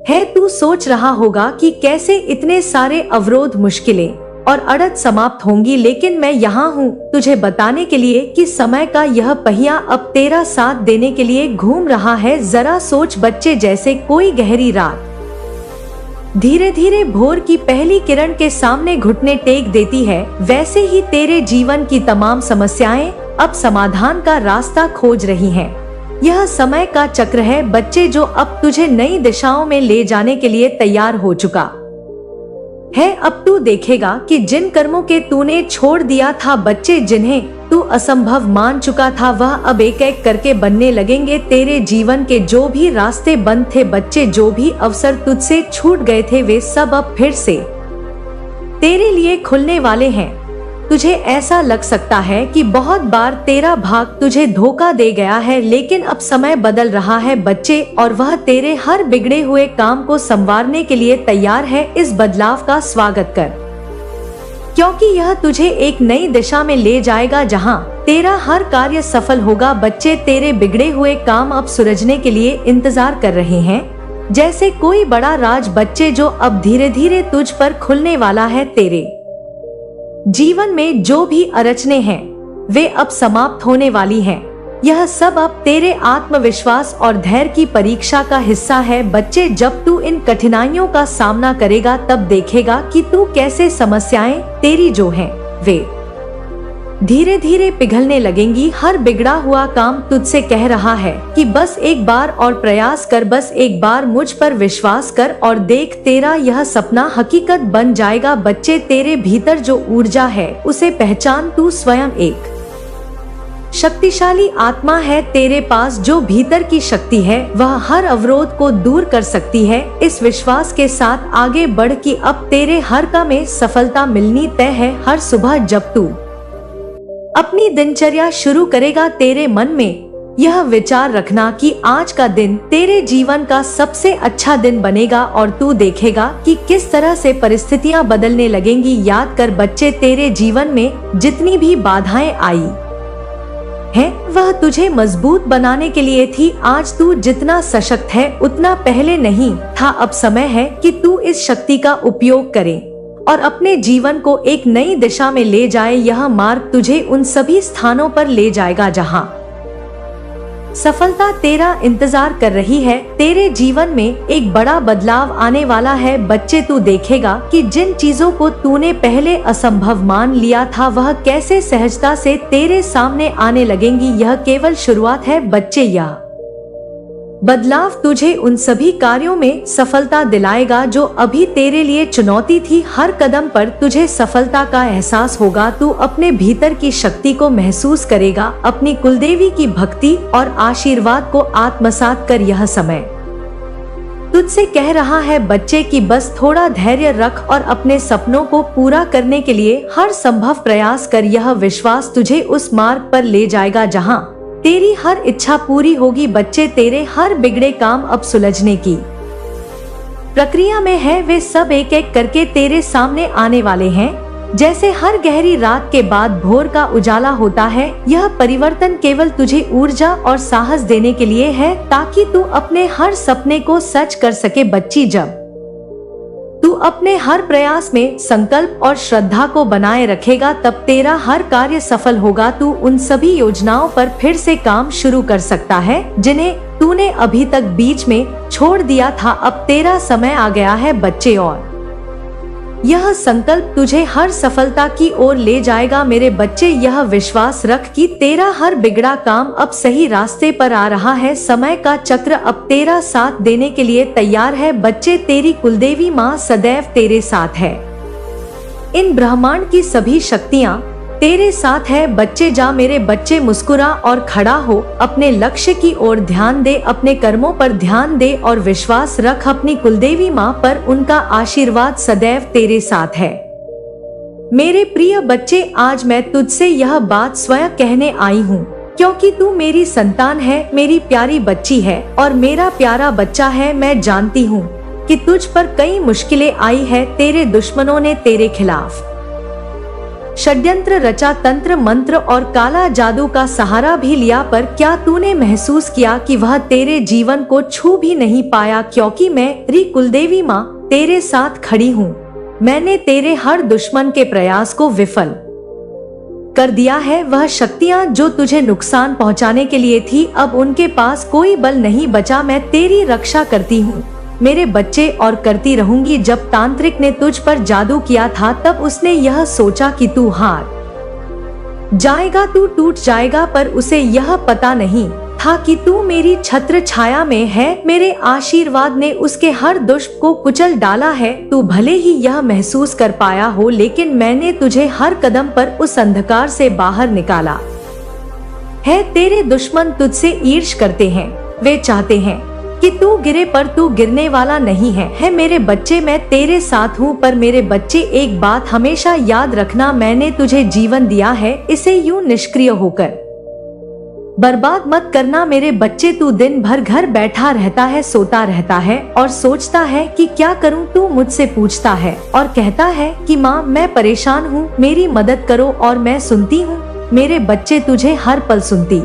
है। तू सोच रहा होगा कि कैसे इतने सारे अवरोध, मुश्किलें और अड़त समाप्त होंगी, लेकिन मैं यहाँ हूँ तुझे बताने के लिए कि समय का यह पहिया अब तेरा साथ देने के लिए घूम रहा है। जरा सोच बच्चे, जैसे कोई गहरी रात धीरे धीरे भोर की पहली किरण के सामने घुटने टेक देती है, वैसे ही तेरे जीवन की तमाम समस्याएं अब समाधान का रास्ता खोज रही हैं। यह समय का चक्र है बच्चे, जो अब तुझे नई दिशाओं में ले जाने के लिए तैयार हो चुका है। अब तू देखेगा कि जिन कर्मों के तूने छोड़ दिया था बच्चे, जिन्हें तू असंभव मान चुका था, वह अब एक एक करके बनने लगेंगे। तेरे जीवन के जो भी रास्ते बंद थे बच्चे, जो भी अवसर तुझसे छूट गए थे, वे सब अब फिर से तेरे लिए खुलने वाले हैं। तुझे ऐसा लग सकता है कि बहुत बार तेरा भाग तुझे धोखा दे गया है, लेकिन अब समय बदल रहा है बच्चे, और वह तेरे हर बिगड़े हुए काम को संवारने के लिए तैयार है। इस बदलाव का स्वागत कर, क्योंकि यह तुझे एक नई दिशा में ले जाएगा जहां तेरा हर कार्य सफल होगा। बच्चे, तेरे बिगड़े हुए काम अब सुलझने के लिए इंतजार कर रहे हैं, जैसे कोई बड़ा राज बच्चे, जो अब धीरे धीरे तुझ पर खुलने वाला है। तेरे जीवन में जो भी अड़चनें हैं वे अब समाप्त होने वाली हैं। यह सब अब तेरे आत्मविश्वास और धैर्य की परीक्षा का हिस्सा है बच्चे। जब तू इन कठिनाइयों का सामना करेगा तब देखेगा कि तू कैसे समस्याएं तेरी जो हैं वे धीरे धीरे पिघलने लगेंगी। हर बिगड़ा हुआ काम तुझसे कह रहा है कि बस एक बार और प्रयास कर, बस एक बार मुझ पर विश्वास कर और देख, तेरा यह सपना हकीकत बन जाएगा। बच्चे, तेरे भीतर जो ऊर्जा है उसे पहचान। तू स्वयं एक शक्तिशाली आत्मा है। तेरे पास जो भीतर की शक्ति है वह हर अवरोध को दूर कर सकती है। इस विश्वास के साथ आगे बढ़ कि अब तेरे हर काम में सफलता मिलनी तय है। हर सुबह जब तू अपनी दिनचर्या शुरू करेगा, तेरे मन में यह विचार रखना कि आज का दिन तेरे जीवन का सबसे अच्छा दिन बनेगा, और तू देखेगा कि किस तरह से परिस्थितियां बदलने लगेंगी। याद कर बच्चे, तेरे जीवन में जितनी भी बाधाएं आई है वह तुझे मजबूत बनाने के लिए थी। आज तू जितना सशक्त है उतना पहले नहीं था। अब समय है कि तू इस शक्ति का उपयोग करे और अपने जीवन को एक नई दिशा में ले जाए। यह मार्ग तुझे उन सभी स्थानों पर ले जाएगा जहां सफलता तेरा इंतजार कर रही है। तेरे जीवन में एक बड़ा बदलाव आने वाला है बच्चे। तू देखेगा कि जिन चीजों को तूने पहले असंभव मान लिया था वह कैसे सहजता से तेरे सामने आने लगेंगी। यह केवल शुरुआत है बच्चे। यह बदलाव तुझे उन सभी कार्यों में सफलता दिलाएगा जो अभी तेरे लिए चुनौती थी। हर कदम पर तुझे सफलता का एहसास होगा। तू अपने भीतर की शक्ति को महसूस करेगा, अपनी कुलदेवी की भक्ति और आशीर्वाद को आत्मसात कर। यह समय तुझसे कह रहा है बच्चे कि बस थोड़ा धैर्य रख और अपने सपनों को पूरा करने के लिए हर संभव प्रयास कर। यह विश्वास तुझे उस मार्ग पर ले जाएगा जहां तेरी हर इच्छा पूरी होगी। बच्चे, तेरे हर बिगड़े काम अब सुलझने की प्रक्रिया में है। वे सब एक एक करके तेरे सामने आने वाले हैं। जैसे हर गहरी रात के बाद भोर का उजाला होता है, यह परिवर्तन केवल तुझे ऊर्जा और साहस देने के लिए है, ताकि तू अपने हर सपने को सच कर सके। बच्ची, जब तू अपने हर प्रयास में संकल्प और श्रद्धा को बनाए रखेगा तब तेरा हर कार्य सफल होगा। तू उन सभी योजनाओं पर फिर से काम शुरू कर सकता है जिन्हें तूने अभी तक बीच में छोड़ दिया था। अब तेरा समय आ गया है बच्चे, और यह संकल्प तुझे हर सफलता की ओर ले जाएगा। मेरे बच्चे, यह विश्वास रख कि तेरा हर बिगड़ा काम अब सही रास्ते पर आ रहा है। समय का चक्र अब तेरा साथ देने के लिए तैयार है बच्चे। तेरी कुलदेवी माँ सदैव तेरे साथ है। इन ब्रह्मांड की सभी शक्तियाँ तेरे साथ है बच्चे। जा मेरे बच्चे, मुस्कुरा और खड़ा हो। अपने लक्ष्य की ओर ध्यान दे, अपने कर्मों पर ध्यान दे और विश्वास रख अपनी कुलदेवी माँ पर। उनका आशीर्वाद सदैव तेरे साथ है। मेरे प्रिय बच्चे, आज मैं तुझसे यह बात स्वयं कहने आई हूँ, क्योंकि तू मेरी संतान है, मेरी प्यारी बच्ची है और मेरा प्यारा बच्चा है। मैं जानती हूँ कि तुझ पर कई मुश्किलें आई है। तेरे दुश्मनों ने तेरे खिलाफ षड्यंत्र रचा, तंत्र मंत्र और काला जादू का सहारा भी लिया, पर क्या तूने महसूस किया कि वह तेरे जीवन को छू भी नहीं पाया? क्योंकि मैं री कुलदेवी माँ तेरे साथ खड़ी हूँ। मैंने तेरे हर दुश्मन के प्रयास को विफल कर दिया है। वह शक्तियां जो तुझे नुकसान पहुंचाने के लिए थी, अब उनके पास कोई बल नहीं बचा। मैं तेरी रक्षा करती हूँ मेरे बच्चे, और करती रहूंगी। जब तांत्रिक ने तुझ पर जादू किया था तब उसने यह सोचा कि तू हार जाएगा, तू टूट जाएगा, पर उसे यह पता नहीं था कि तू मेरी छत्र छाया में है। मेरे आशीर्वाद ने उसके हर दुष्ट को कुचल डाला है। तू भले ही यह महसूस कर पाया हो, लेकिन मैंने तुझे हर कदम पर उस अंधकार से बाहर निकाला है। तेरे दुश्मन तुझसे ईर्ष करते हैं, वे चाहते हैं कि तू गिरे, पर तू गिरने वाला नहीं है मेरे बच्चे, मैं तेरे साथ हूँ। पर मेरे बच्चे, एक बात हमेशा याद रखना, मैंने तुझे जीवन दिया है, इसे यूं निष्क्रिय होकर बर्बाद मत करना मेरे बच्चे। तू दिन भर घर बैठा रहता है, सोता रहता है और सोचता है कि क्या करूं। तू मुझसे पूछता है और कहता है कि माँ, मैं परेशान हूँ, मेरी मदद करो, और मैं सुनती हूँ मेरे बच्चे, तुझे हर पल सुनती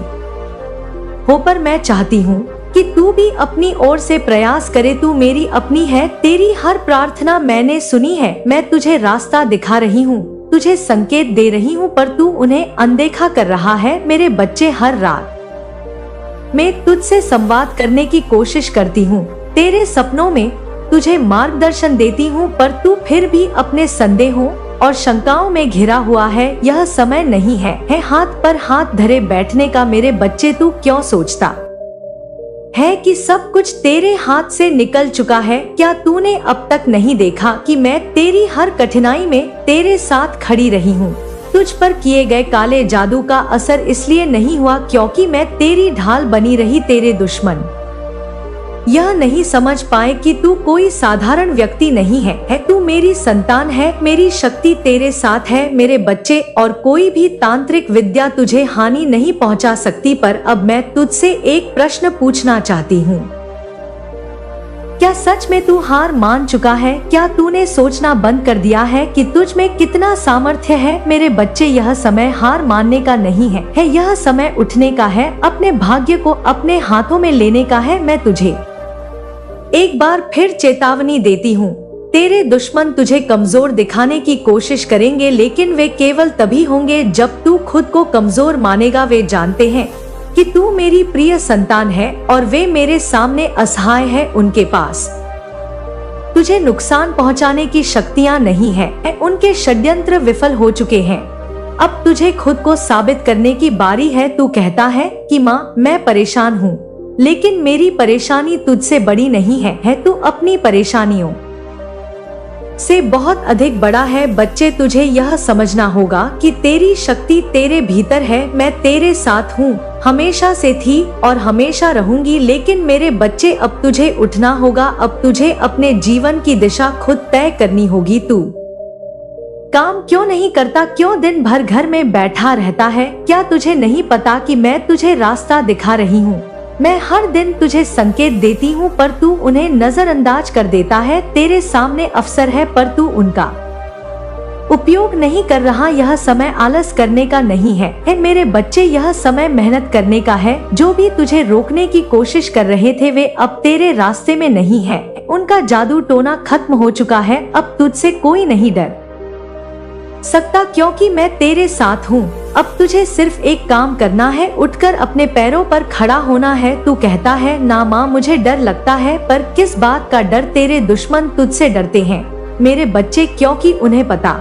हो। पर मैं चाहती हूँ कि तू भी अपनी ओर से प्रयास करे। तू मेरी अपनी है, तेरी हर प्रार्थना मैंने सुनी है। मैं तुझे रास्ता दिखा रही हूँ, तुझे संकेत दे रही हूँ, पर तू उन्हें अनदेखा कर रहा है मेरे बच्चे। हर रात मैं तुझसे संवाद करने की कोशिश करती हूँ, तेरे सपनों में तुझे मार्गदर्शन देती हूँ, पर तू फिर भी अपने संदेहों और शंकाओं में घिरा हुआ है। यह समय नहीं है हाथ पर हाथ धरे बैठने का मेरे बच्चे। तू क्यों सोचता है कि सब कुछ तेरे हाथ से निकल चुका है? क्या तूने अब तक नहीं देखा कि मैं तेरी हर कठिनाई में तेरे साथ खड़ी रही हूँ? तुझ पर किए गए काले जादू का असर इसलिए नहीं हुआ क्योंकि मैं तेरी ढाल बनी रही। तेरे दुश्मन यह नहीं समझ पाए कि तू कोई साधारण व्यक्ति नहीं है। तू मेरी संतान है, मेरी शक्ति तेरे साथ है मेरे बच्चे, और कोई भी तांत्रिक विद्या तुझे हानि नहीं पहुंचा सकती। पर अब मैं तुझसे एक प्रश्न पूछना चाहती हूँ, क्या सच में तू हार मान चुका है? क्या तूने सोचना बंद कर दिया है कि तुझ में कितना सामर्थ्य है? मेरे बच्चे, यह समय हार मानने का नहीं है, यह समय उठने का है, अपने भाग्य को अपने हाथों में लेने का है। मैं तुझे एक बार फिर चेतावनी देती हूँ, तेरे दुश्मन तुझे कमजोर दिखाने की कोशिश करेंगे, लेकिन वे केवल तभी होंगे जब तू खुद को कमजोर मानेगा। वे जानते हैं कि तू मेरी प्रिय संतान है और वे मेरे सामने असहाय है। उनके पास तुझे नुकसान पहुंचाने की शक्तियां नहीं है, उनके षड्यंत्र विफल हो चुके हैं। अब तुझे खुद को साबित करने की बारी है। तू कहता है कि माँ, मैं परेशान हूँ, लेकिन मेरी परेशानी तुझसे बड़ी नहीं है। तू अपनी परेशानियों से बहुत अधिक बड़ा है। बच्चे, तुझे यह समझना होगा कि तेरी शक्ति तेरे भीतर है। मैं तेरे साथ हूँ, हमेशा से थी और हमेशा रहूंगी। लेकिन मेरे बच्चे, अब तुझे उठना होगा। अब तुझे अपने जीवन की दिशा खुद तय करनी होगी। तू काम क्यों नहीं करता? क्यों दिन भर घर में बैठा रहता है? क्या तुझे नहीं पता कि मैं तुझे रास्ता दिखा रही हूँ? मैं हर दिन तुझे संकेत देती हूँ, पर तू उन्हें नजरअंदाज कर देता है। तेरे सामने अवसर है, पर तू उनका उपयोग नहीं कर रहा। यह समय आलस करने का नहीं है मेरे बच्चे, यह समय मेहनत करने का है। जो भी तुझे रोकने की कोशिश कर रहे थे, वे अब तेरे रास्ते में नहीं है। उनका जादू टोना खत्म हो चुका है। अब तुझसे कोई नहीं डर सकता, क्योंकि मैं तेरे साथ हूँ। अब तुझे सिर्फ एक काम करना है, उठकर अपने पैरों पर खड़ा होना है। तू कहता है, ना माँ, मुझे डर लगता है। पर किस बात का डर? तेरे दुश्मन तुझसे डरते हैं मेरे बच्चे, क्योंकि उन्हें पता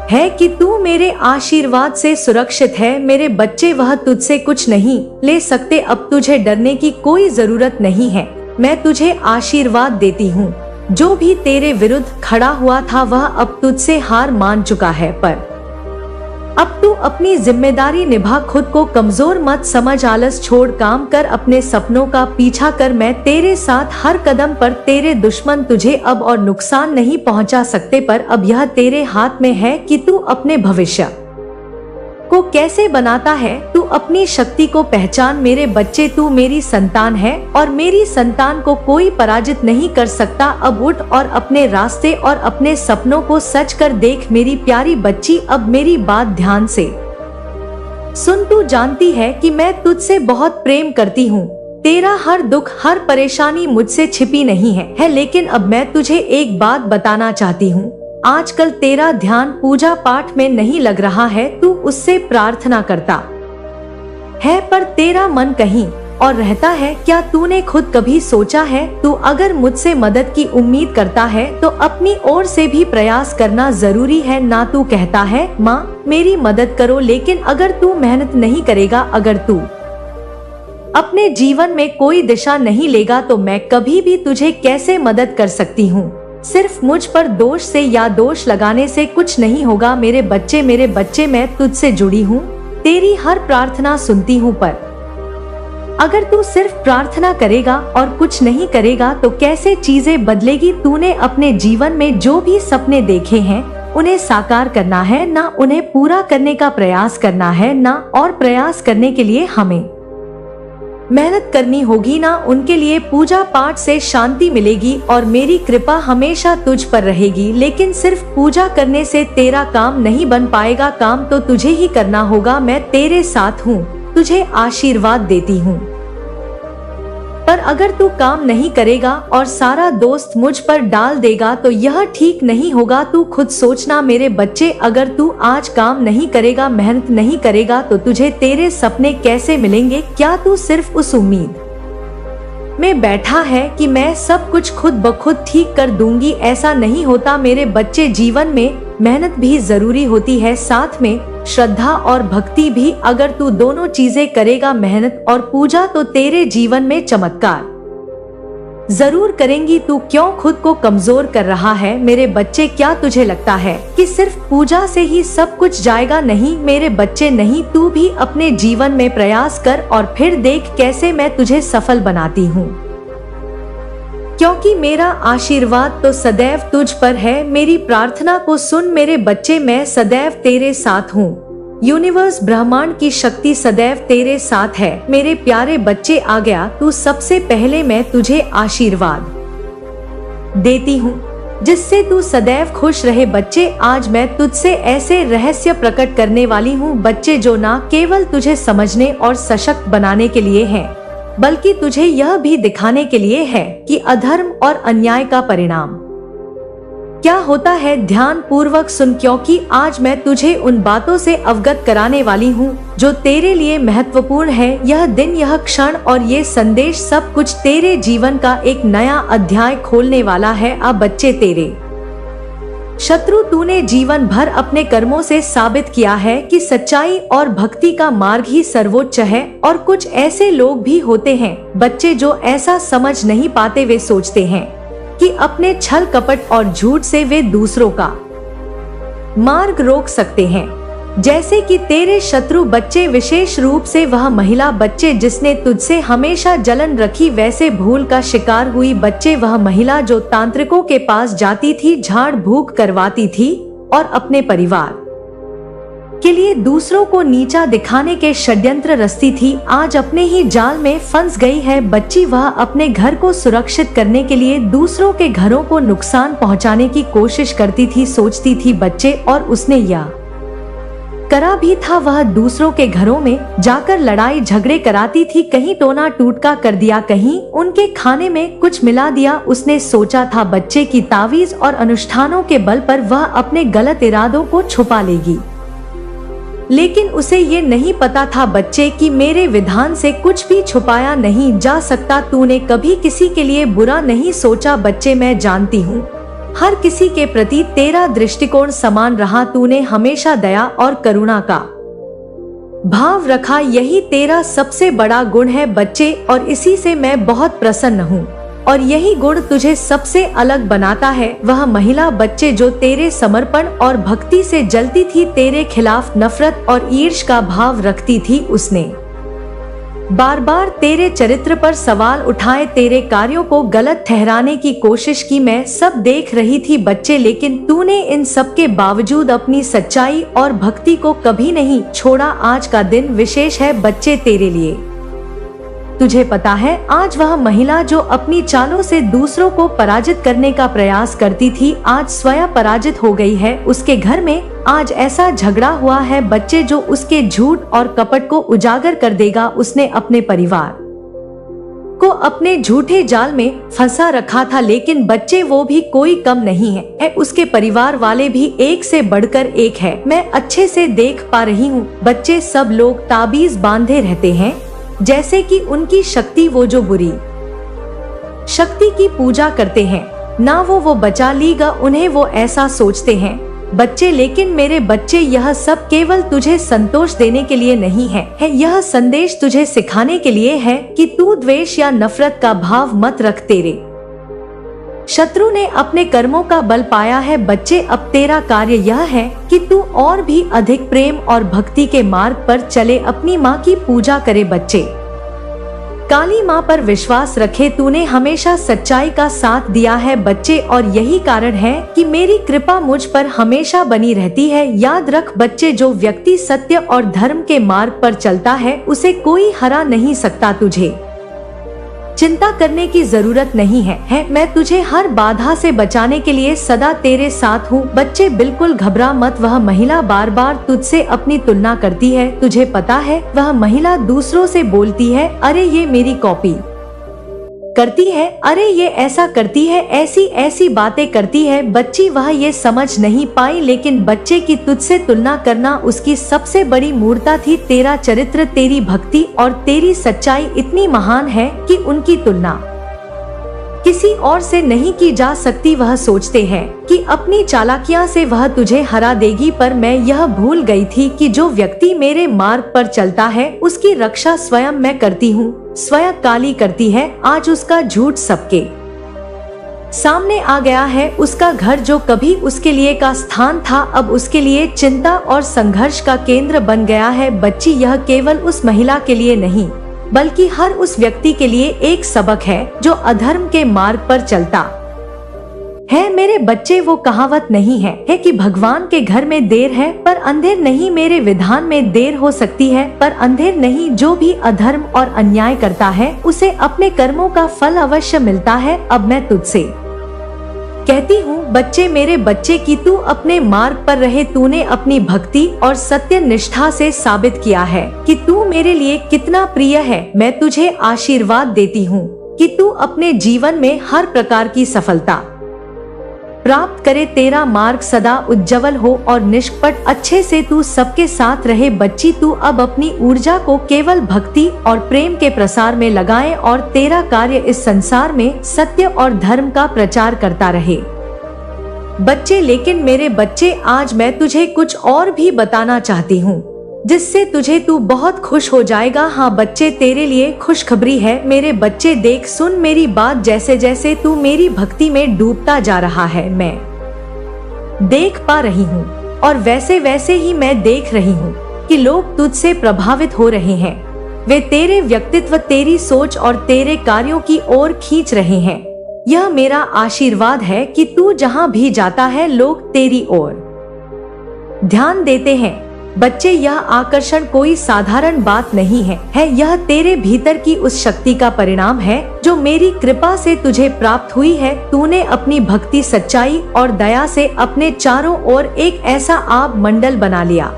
है कि तू मेरे आशीर्वाद से सुरक्षित है। मेरे बच्चे, वह तुझसे कुछ नहीं ले सकते। अब तुझे डरने की कोई जरूरत नहीं है। मैं तुझे आशीर्वाद देती हूँ। जो भी तेरे विरुद्ध खड़ा हुआ था, वह अब तुझसे हार मान चुका है। पर अब तू अपनी जिम्मेदारी निभा, खुद को कमजोर मत समझ, आलस छोड़, काम कर, अपने सपनों का पीछा कर। मैं तेरे साथ हर कदम पर। तेरे दुश्मन तुझे अब और नुकसान नहीं पहुंचा सकते, पर अब यह तेरे हाथ में है कि तू अपने भविष्य को कैसे बनाता है। तू अपनी शक्ति को पहचान मेरे बच्चे। तू मेरी संतान है और मेरी संतान को कोई पराजित नहीं कर सकता। अब उठ और अपने रास्ते और अपने सपनों को सच कर देख मेरी प्यारी बच्ची। अब मेरी बात ध्यान से सुन। तू जानती है कि मैं तुझसे बहुत प्रेम करती हूँ, तेरा हर दुख हर परेशानी मुझसे छिपी नहीं है, लेकिन अब मैं तुझे एक बात बताना चाहती हूँ। आजकल तेरा ध्यान पूजा पाठ में नहीं लग रहा है, तू उससे प्रार्थना करता है पर तेरा मन कहीं और रहता है। क्या तूने खुद कभी सोचा है, तू अगर मुझसे मदद की उम्मीद करता है तो अपनी ओर से भी प्रयास करना जरूरी है ना। तू कहता है माँ मेरी मदद करो, लेकिन अगर तू मेहनत नहीं करेगा, अगर तू अपने जीवन में कोई दिशा नहीं लेगा तो मैं कभी भी तुझे कैसे मदद कर सकती हूँ। सिर्फ मुझ पर दोष से या दोष लगाने से कुछ नहीं होगा। मेरे बच्चे मैं तुझसे जुड़ी हूँ, तेरी हर प्रार्थना सुनती हूँ, पर अगर तू सिर्फ प्रार्थना करेगा और कुछ नहीं करेगा तो कैसे चीजें बदलेगी। तूने अपने जीवन में जो भी सपने देखे हैं उन्हें साकार करना है ना, उन्हें पूरा करने का प्रयास करना है ना, और प्रयास करने के लिए हमें मेहनत करनी होगी ना। उनके लिए पूजा पाठ से शांति मिलेगी और मेरी कृपा हमेशा तुझ पर रहेगी। लेकिन सिर्फ पूजा करने से तेरा काम नहीं बन पाएगा, काम तो तुझे ही करना होगा। मैं तेरे साथ हूँ, तुझे आशीर्वाद देती हूँ, पर अगर तू काम नहीं करेगा और सारा दोस्त मुझ पर डाल देगा तो यह ठीक नहीं होगा। तू खुद सोचना मेरे बच्चे, अगर तू आज काम नहीं करेगा, मेहनत नहीं करेगा तो तुझे तेरे सपने कैसे मिलेंगे। क्या तू सिर्फ उस उम्मीद में बैठा है कि मैं सब कुछ खुद ब खुद ठीक कर दूंगी? ऐसा नहीं होता मेरे बच्चे, जीवन में मेहनत भी जरूरी होती है, साथ में श्रद्धा और भक्ति भी। अगर तू दोनों चीजें करेगा, मेहनत और पूजा, तो तेरे जीवन में चमत्कार जरूर करेंगी। तू क्यों खुद को कमजोर कर रहा है मेरे बच्चे? क्या तुझे लगता है कि सिर्फ पूजा से ही सब कुछ जाएगा? नहीं मेरे बच्चे नहीं, तू भी अपने जीवन में प्रयास कर और फिर देख कैसे मैं तुझे सफल बनाती हूँ, क्योंकि मेरा आशीर्वाद तो सदैव तुझ पर है। मेरी प्रार्थना को सुन मेरे बच्चे, मैं सदैव तेरे साथ हूँ। यूनिवर्स ब्रह्मांड की शक्ति सदैव तेरे साथ है। मेरे प्यारे बच्चे आ गया तू, सबसे पहले मैं तुझे आशीर्वाद देती हूँ जिससे तू सदैव खुश रहे। बच्चे आज मैं तुझसे ऐसे रहस्य प्रकट करने वाली हूँ बच्चे, जो ना केवल तुझे समझने और सशक्त बनाने के लिए हैं, बल्कि तुझे यह भी दिखाने के लिए है कि अधर्म और अन्याय का परिणाम क्या होता है। ध्यान पूर्वक सुन, क्योंकि आज मैं तुझे उन बातों से अवगत कराने वाली हूँ जो तेरे लिए महत्वपूर्ण है। यह दिन, यह क्षण और ये संदेश सब कुछ तेरे जीवन का एक नया अध्याय खोलने वाला है। अब बच्चे, तेरे शत्रु तूने जीवन भर अपने कर्मों से साबित किया है कि सच्चाई और भक्ति का मार्ग ही सर्वोच्च है। और कुछ ऐसे लोग भी होते हैं बच्चे जो ऐसा समझ नहीं पाते। वे सोचते हैं कि अपने छल कपट और झूठ से वे दूसरों का मार्ग रोक सकते हैं। जैसे कि तेरे शत्रु बच्चे, विशेष रूप से वह महिला बच्चे जिसने तुझसे हमेशा जलन रखी, वैसे भूल का शिकार हुई बच्चे। वह महिला जो तांत्रिकों के पास जाती थी, झाड़ फूक करवाती थी और अपने परिवार के लिए दूसरों को नीचा दिखाने के षड्यंत्र रचती थी, आज अपने ही जाल में फंस गई है बच्ची। वह अपने घर को सुरक्षित करने के लिए दूसरों के घरों को नुकसान पहुंचाने की कोशिश करती थी, सोचती थी बच्चे, और उसने यह करा भी था। वह दूसरों के घरों में जाकर लड़ाई झगड़े कराती थी, कहीं टोना टूटका कर दिया, कहीं उनके खाने में कुछ मिला दिया। उसने सोचा था बच्चे की तावीज और अनुष्ठानों के बल पर वह अपने गलत इरादों को छुपा लेगी, लेकिन उसे ये नहीं पता था बच्चे कि मेरे विधान से कुछ भी छुपाया नहीं जा सकता। तूने कभी किसी के लिए बुरा नहीं सोचा बच्चे, मैं जानती हूँ हर किसी के प्रति तेरा दृष्टिकोण समान रहा। तूने हमेशा दया और करुणा का भाव रखा, यही तेरा सबसे बड़ा गुण है बच्चे, और इसी से मैं बहुत प्रसन्न हूँ। और यही गुण तुझे सबसे अलग बनाता है। वह महिला बच्चे जो तेरे समर्पण और भक्ति से जलती थी, तेरे खिलाफ नफरत और ईर्ष्या का भाव रखती थी, उसने बार बार तेरे चरित्र पर सवाल उठाए, तेरे कार्यों को गलत ठहराने की कोशिश की। मैं सब देख रही थी बच्चे, लेकिन तूने इन सब के बावजूद अपनी सच्चाई और भक्ति को कभी नहीं छोड़ा। आज का दिन विशेष है बच्चे तेरे लिए। तुझे पता है आज वह महिला जो अपनी चालों से दूसरों को पराजित करने का प्रयास करती थी, आज स्वयं पराजित हो गई है। उसके घर में आज ऐसा झगड़ा हुआ है बच्चे जो उसके झूठ और कपट को उजागर कर देगा। उसने अपने परिवार को अपने झूठे जाल में फंसा रखा था, लेकिन बच्चे वो भी कोई कम नहीं है। उसके परिवार वाले भी एक से बढ़कर एक है। मैं अच्छे से देख पा रही हूँ बच्चे सब लोग ताबीज बांधे रहते हैं, जैसे कि उनकी शक्ति, वो जो बुरी शक्ति की पूजा करते हैं ना वो बचा लीगा उन्हें, वो ऐसा सोचते हैं बच्चे। लेकिन मेरे बच्चे, यह सब केवल तुझे संतोष देने के लिए नहीं है। यह संदेश तुझे सिखाने के लिए है कि तू द्वेष या नफरत का भाव मत रख। तेरे शत्रु ने अपने कर्मों का बल पाया है बच्चे। अब तेरा कार्य यह है कि तू और भी अधिक प्रेम और भक्ति के मार्ग पर चले, अपनी माँ की पूजा करे बच्चे। काली माँ पर विश्वास रखे। तूने हमेशा सच्चाई का साथ दिया है बच्चे, और यही कारण है कि मेरी कृपा मुझ पर हमेशा बनी रहती है। याद रख बच्चे, जो व्यक्ति सत्य और धर्म के मार्ग पर चलता है उसे कोई हरा नहीं सकता। तुझे चिंता करने की जरूरत नहीं है। मैं तुझे हर बाधा से बचाने के लिए सदा तेरे साथ हूँ बच्चे। बिल्कुल घबरा मत। वह महिला बार बार तुझसे अपनी तुलना करती है, तुझे पता है। वह महिला दूसरों से बोलती है, अरे ये मेरी कॉपी करती है, अरे ये ऐसा करती है, ऐसी ऐसी बातें करती है बच्ची। वह ये समझ नहीं पाई, लेकिन बच्चे की तुझसे तुलना करना उसकी सबसे बड़ी मूर्खता थी। तेरा चरित्र, तेरी भक्ति और तेरी सच्चाई इतनी महान है कि उनकी तुलना किसी और से नहीं की जा सकती। वह सोचते हैं कि अपनी चालाकियां से वह तुझे हरा देगी, पर मैं यह भूल गई थी कि जो व्यक्ति मेरे मार्ग पर चलता है उसकी रक्षा स्वयं मैं करती हूँ, स्वयं काली करती है। आज उसका झूठ सबके सामने आ गया है। उसका घर जो कभी उसके लिए का स्थान था, अब उसके लिए चिंता और संघर्ष का केंद्र बन गया है बच्ची। यह केवल उस महिला के लिए नहीं बल्कि हर उस व्यक्ति के लिए एक सबक है जो अधर्म के मार्ग पर चलता है। मेरे बच्चे, वो कहावत नहीं है कि भगवान के घर में देर है पर अंधेर नहीं। मेरे विधान में देर हो सकती है पर अंधेर नहीं। जो भी अधर्म और अन्याय करता है उसे अपने कर्मों का फल अवश्य मिलता है। अब मैं तुझसे कहती हूँ बच्चे, मेरे बच्चे, कि तू अपने मार्ग पर रहे। तूने अपनी भक्ति और सत्य निष्ठा से साबित किया है कि तू मेरे लिए कितना प्रिय है। मैं तुझे आशीर्वाद देती हूँ कि तू अपने जीवन में हर प्रकार की सफलता प्राप्त करे। तेरा मार्ग सदा उज्जवल हो और निष्कपट अच्छे से तू सबके साथ रहे बच्ची। तू अब अपनी ऊर्जा को केवल भक्ति और प्रेम के प्रसार में लगाए और तेरा कार्य इस संसार में सत्य और धर्म का प्रचार करता रहे बच्चे। लेकिन मेरे बच्चे, आज मैं तुझे कुछ और भी बताना चाहती हूँ जिससे तुझे तू बहुत खुश हो जाएगा। हाँ बच्चे, तेरे लिए खुशखबरी है। मेरे बच्चे, देख सुन मेरी बात। जैसे जैसे तू मेरी भक्ति में डूबता जा रहा है मैं देख पा रही हूँ, और वैसे वैसे ही मैं देख रही हूँ कि लोग तुझसे प्रभावित हो रहे हैं। वे तेरे व्यक्तित्व, तेरी सोच और तेरे कार्यों की ओर खींच रहे हैं। यह मेरा आशीर्वाद है कि तू जहाँ भी जाता है लोग तेरी ओर ध्यान देते हैं बच्चे। यह आकर्षण कोई साधारण बात नहीं है। यह तेरे भीतर की उस शक्ति का परिणाम है जो मेरी कृपा से तुझे प्राप्त हुई है। तूने अपनी भक्ति, सच्चाई और दया से अपने चारों ओर एक ऐसा आभ मंडल बना लिया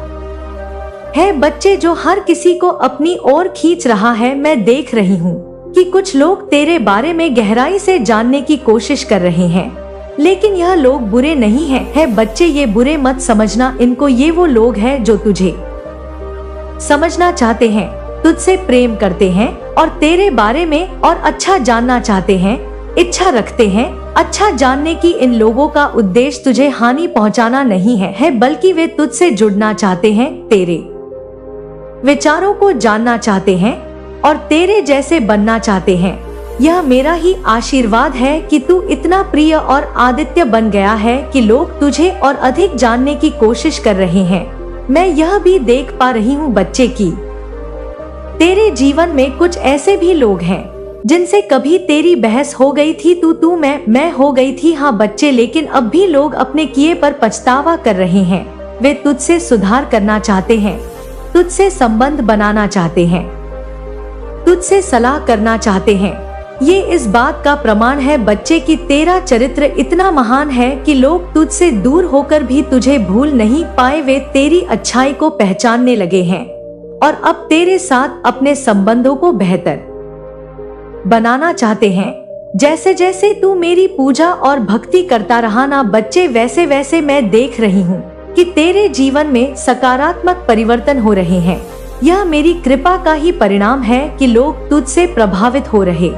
है बच्चे, जो हर किसी को अपनी ओर खींच रहा है। मैं देख रही हूँ कि कुछ लोग तेरे बारे में गहराई से जानने की कोशिश कर रहे हैं, लेकिन यह लोग बुरे नहीं हैं। बच्चे, ये बुरे मत समझना इनको। ये वो लोग हैं जो तुझे समझना चाहते हैं, तुझसे प्रेम करते हैं और तेरे बारे में और अच्छा जानना चाहते हैं, इच्छा रखते हैं अच्छा जानने की। इन लोगों का उद्देश्य तुझे हानि पहुंचाना नहीं है बल्कि वे तुझसे जुड़ना चाहते हैं, तेरे विचारों को जानना चाहते हैं और तेरे जैसे बनना चाहते हैं। यह मेरा ही आशीर्वाद है कि तू इतना प्रिय और आदित्य बन गया है कि लोग तुझे और अधिक जानने की कोशिश कर रहे हैं। मैं यह भी देख पा रही हूँ बच्चे की तेरे जीवन में कुछ ऐसे भी लोग हैं जिनसे कभी तेरी बहस हो गई थी, तू मैं हो गई थी। हाँ बच्चे, लेकिन अब भी लोग अपने किए पर पछतावा कर रहे हैं। वे तुझसे सुधार करना चाहते हैं, तुझसे संबंध बनाना चाहते हैं, तुझसे सलाह करना चाहते हैं। ये इस बात का प्रमाण है बच्चे कि तेरा चरित्र इतना महान है कि लोग तुझसे दूर होकर भी तुझे भूल नहीं पाए। वे तेरी अच्छाई को पहचानने लगे हैं और अब तेरे साथ अपने संबंधों को बेहतर बनाना चाहते हैं। जैसे जैसे तू मेरी पूजा और भक्ति करता रहा ना बच्चे, वैसे वैसे मैं देख रही हूँ कि तेरे जीवन में सकारात्मक परिवर्तन हो रहे हैं। यह मेरी कृपा का ही परिणाम है कि लोग तुझसे प्रभावित हो रहे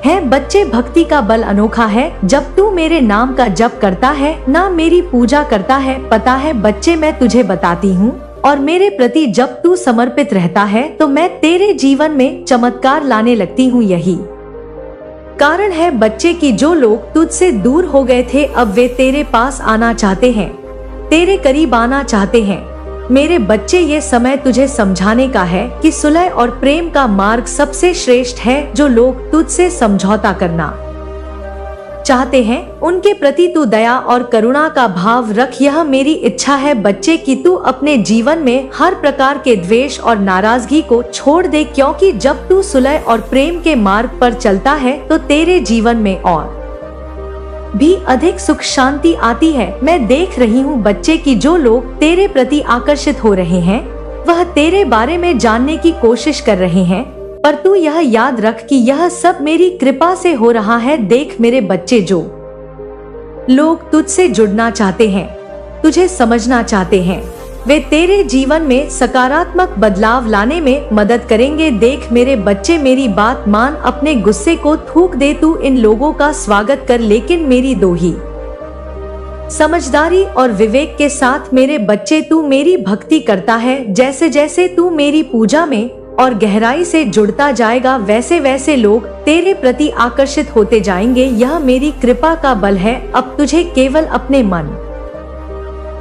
हैं। बच्चे, भक्ति का बल अनोखा है। जब तू मेरे नाम का जप करता है ना मेरी पूजा करता है, पता है बच्चे मैं तुझे बताती हूँ, और मेरे प्रति जब तू समर्पित रहता है तो मैं तेरे जीवन में चमत्कार लाने लगती हूँ। यही कारण है बच्चे कि जो लोग तुझसे दूर हो गए थे अब वे तेरे पास आना चाहते हैं, तेरे करीब आना चाहते हैं। मेरे बच्चे, ये समय तुझे समझाने का है कि सुलह और प्रेम का मार्ग सबसे श्रेष्ठ है। जो लोग तुझसे समझौता करना चाहते हैं उनके प्रति तू दया और करुणा का भाव रख। यह मेरी इच्छा है बच्चे कि तू अपने जीवन में हर प्रकार के द्वेष और नाराजगी को छोड़ दे, क्योंकि जब तू सुलह और प्रेम के मार्ग पर चलता है तो तेरे जीवन में और भी अधिक सुख शांति आती है। मैं देख रही हूँ बच्चे कि जो लोग तेरे प्रति आकर्षित हो रहे हैं वह तेरे बारे में जानने की कोशिश कर रहे हैं, पर तू यह याद रख कि यह सब मेरी कृपा से हो रहा है। देख मेरे बच्चे, जो लोग तुझसे जुड़ना चाहते हैं, तुझे समझना चाहते हैं, वे तेरे जीवन में सकारात्मक बदलाव लाने में मदद करेंगे। देख मेरे बच्चे, मेरी बात मान, अपने गुस्से को थूक दे। तू इन लोगों का स्वागत कर, लेकिन मेरी दो ही समझदारी और विवेक के साथ। मेरे बच्चे, तू मेरी भक्ति करता है, जैसे जैसे तू मेरी पूजा में और गहराई से जुड़ता जाएगा वैसे वैसे लोग तेरे प्रति आकर्षित होते जाएंगे। यह मेरी कृपा का बल है। अब तुझे केवल अपने मन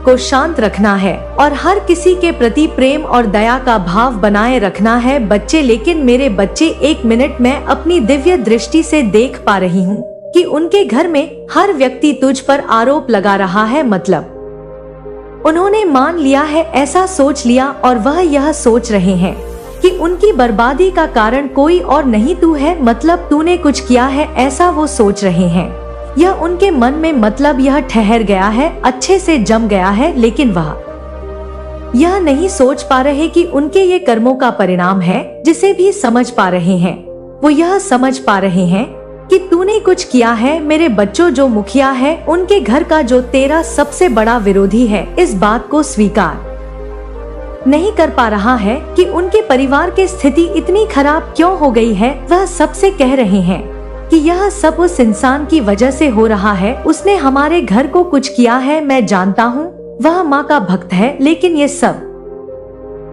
को शांत रखना है और हर किसी के प्रति प्रेम और दया का भाव बनाए रखना है बच्चे। लेकिन मेरे बच्चे, एक मिनट, मैं अपनी दिव्य दृष्टि से देख पा रही हूँ कि उनके घर में हर व्यक्ति तुझ पर आरोप लगा रहा है। मतलब उन्होंने मान लिया है, ऐसा सोच लिया, और वह यह सोच रहे हैं कि उनकी बर्बादी का कारण कोई और नहीं तू है। मतलब तूने कुछ किया है, ऐसा वो सोच रहे हैं। यह उनके मन में, मतलब यह ठहर गया है, अच्छे से जम गया है। लेकिन वह यह नहीं सोच पा रहे कि उनके ये कर्मों का परिणाम है जिसे भी समझ पा रहे हैं। वो यह समझ पा रहे हैं कि तूने कुछ किया है। मेरे बच्चों, जो मुखिया है उनके घर का, जो तेरा सबसे बड़ा विरोधी है, इस बात को स्वीकार नहीं कर पा रहा है कि उनके परिवार की स्थिति इतनी खराब क्यों हो गई है। वह सबसे कह रहे हैं कि यह सब उस इंसान की वजह से हो रहा है, उसने हमारे घर को कुछ किया है। मैं जानता हूँ वह माँ का भक्त है, लेकिन ये सब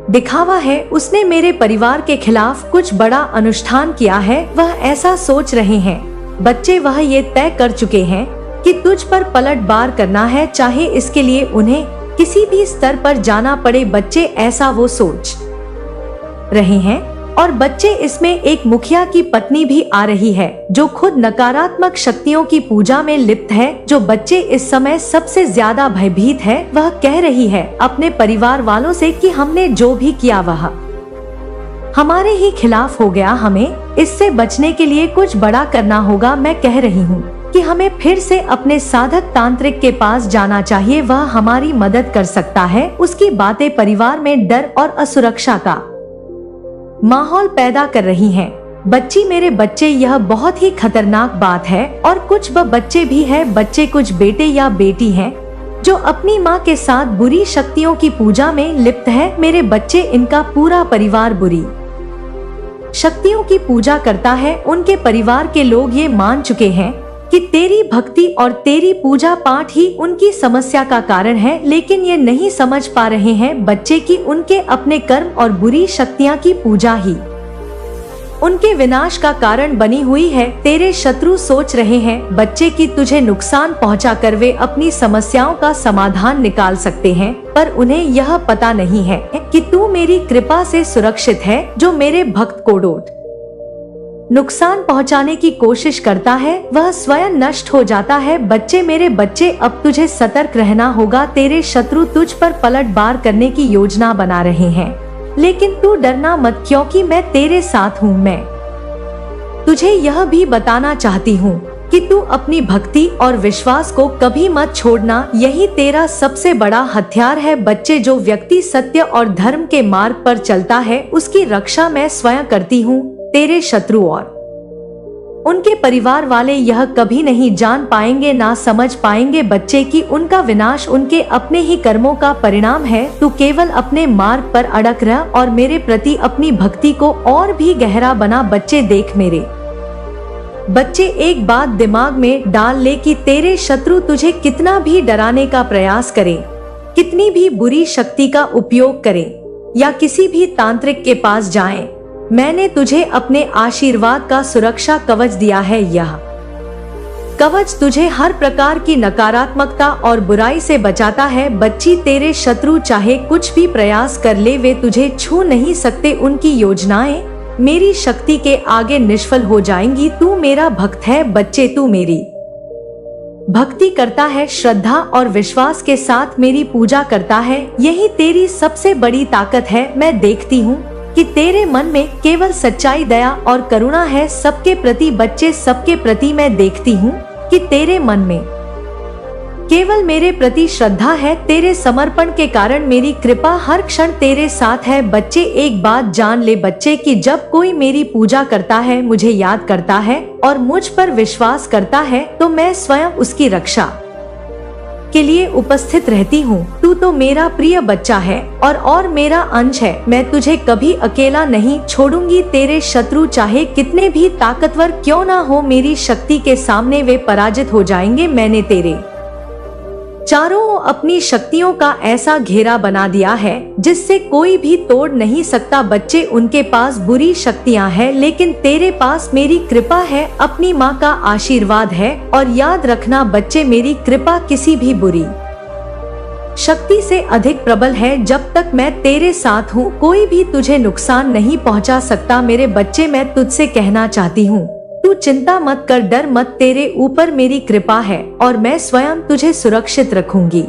दिखावा है। उसने मेरे परिवार के खिलाफ कुछ बड़ा अनुष्ठान किया है। वह ऐसा सोच रहे हैं बच्चे। वह ये तय कर चुके हैं कि तुझ पर पलटवार करना है, चाहे इसके लिए उन्हें किसी भी स्तर पर जाना पड़े। बच्चे, ऐसा वो सोच रहे हैं। और बच्चे, इसमें एक मुखिया की पत्नी भी आ रही है जो खुद नकारात्मक शक्तियों की पूजा में लिप्त है। जो बच्चे इस समय सबसे ज्यादा भयभीत है, वह कह रही है अपने परिवार वालों से कि हमने जो भी किया वह हमारे ही खिलाफ हो गया। हमें इससे बचने के लिए कुछ बड़ा करना होगा। मैं कह रही हूँ कि हमें फिर से अपने साधक तांत्रिक के पास जाना चाहिए। वह हमारी मदद कर सकता है। उसकी बातें परिवार में डर और असुरक्षा का माहौल पैदा कर रही हैं। बच्ची, मेरे बच्चे, यह बहुत ही खतरनाक बात है। और कुछ बच्चे भी हैं, बच्चे कुछ बेटे या बेटी हैं जो अपनी माँ के साथ बुरी शक्तियों की पूजा में लिप्त है। मेरे बच्चे, इनका पूरा परिवार बुरी शक्तियों की पूजा करता है। उनके परिवार के लोग ये मान चुके हैं कि तेरी भक्ति और तेरी पूजा पाठ ही उनकी समस्या का कारण है, लेकिन ये नहीं समझ पा रहे हैं बच्चे कि उनके अपने कर्म और बुरी शक्तियां की पूजा ही उनके विनाश का कारण बनी हुई है। तेरे शत्रु सोच रहे हैं बच्चे कि तुझे नुकसान पहुंचा कर वे अपनी समस्याओं का समाधान निकाल सकते हैं, पर उन्हें यह पता नहीं है कि तू मेरी कृपा से सुरक्षित है। जो मेरे भक्त को नुकसान पहुंचाने की कोशिश करता है वह स्वयं नष्ट हो जाता है। बच्चे, मेरे बच्चे, अब तुझे सतर्क रहना होगा। तेरे शत्रु तुझ पर पलटवार करने की योजना बना रहे हैं, लेकिन तू डरना मत, क्योंकि मैं तेरे साथ हूँ। मैं तुझे यह भी बताना चाहती हूँ कि तू अपनी भक्ति और विश्वास को कभी मत छोड़ना। यही तेरा सबसे बड़ा हथियार है। बच्चे, जो व्यक्ति सत्य और धर्म के मार्ग पर चलता है उसकी रक्षा मैं स्वयं करती हूँ। तेरे शत्रु और उनके परिवार वाले यह कभी नहीं जान पाएंगे, ना समझ पाएंगे बच्चे कि उनका विनाश उनके अपने ही कर्मों का परिणाम है। तू केवल अपने मार्ग पर अड़क रह और मेरे प्रति अपनी भक्ति को और भी गहरा बना। बच्चे देख मेरे बच्चे, एक बात दिमाग में डाल ले कि तेरे शत्रु तुझे कितना भी डराने का प्रयास करें, कितनी भी बुरी शक्ति का उपयोग करें या किसी भी तांत्रिक के पास जाएं, मैंने तुझे अपने आशीर्वाद का सुरक्षा कवच दिया है। यह कवच तुझे हर प्रकार की नकारात्मकता और बुराई से बचाता है। बच्ची, तेरे शत्रु चाहे कुछ भी प्रयास कर ले, वे तुझे छू नहीं सकते। उनकी योजनाएं मेरी शक्ति के आगे निष्फल हो जाएंगी। तू मेरा भक्त है बच्चे, तू मेरी भक्ति करता है, श्रद्धा और विश्वास के साथ मेरी पूजा करता है, यही तेरी सबसे बड़ी ताकत है। मैं देखती हूँ कि तेरे मन में केवल सच्चाई, दया और करुणा है सबके प्रति। बच्चे, सबके प्रति मैं देखती हूँ कि तेरे मन में केवल मेरे प्रति श्रद्धा है। तेरे समर्पण के कारण मेरी कृपा हर क्षण तेरे साथ है। बच्चे, एक बात जान ले बच्चे कि जब कोई मेरी पूजा करता है, मुझे याद करता है और मुझ पर विश्वास करता है, तो मैं स्वयं उसकी रक्षा के लिए उपस्थित रहती हूँ। तू तो मेरा प्रिय बच्चा है और मेरा अंश है। मैं तुझे कभी अकेला नहीं छोड़ूंगी। तेरे शत्रु चाहे कितने भी ताकतवर क्यों ना हो, मेरी शक्ति के सामने वे पराजित हो जाएंगे। मैंने तेरे चारों ओर अपनी शक्तियों का ऐसा घेरा बना दिया है जिससे कोई भी तोड़ नहीं सकता। बच्चे, उनके पास बुरी शक्तियां हैं, लेकिन तेरे पास मेरी कृपा है, अपनी माँ का आशीर्वाद है। और याद रखना बच्चे, मेरी कृपा किसी भी बुरी शक्ति से अधिक प्रबल है। जब तक मैं तेरे साथ हूँ, कोई भी तुझे नुकसान नहीं पहुँचा सकता। मेरे बच्चे, मैं तुझसे कहना चाहती हूँ, तू चिंता मत कर, डर मत, तेरे ऊपर मेरी कृपा है और मैं स्वयं तुझे सुरक्षित रखूंगी।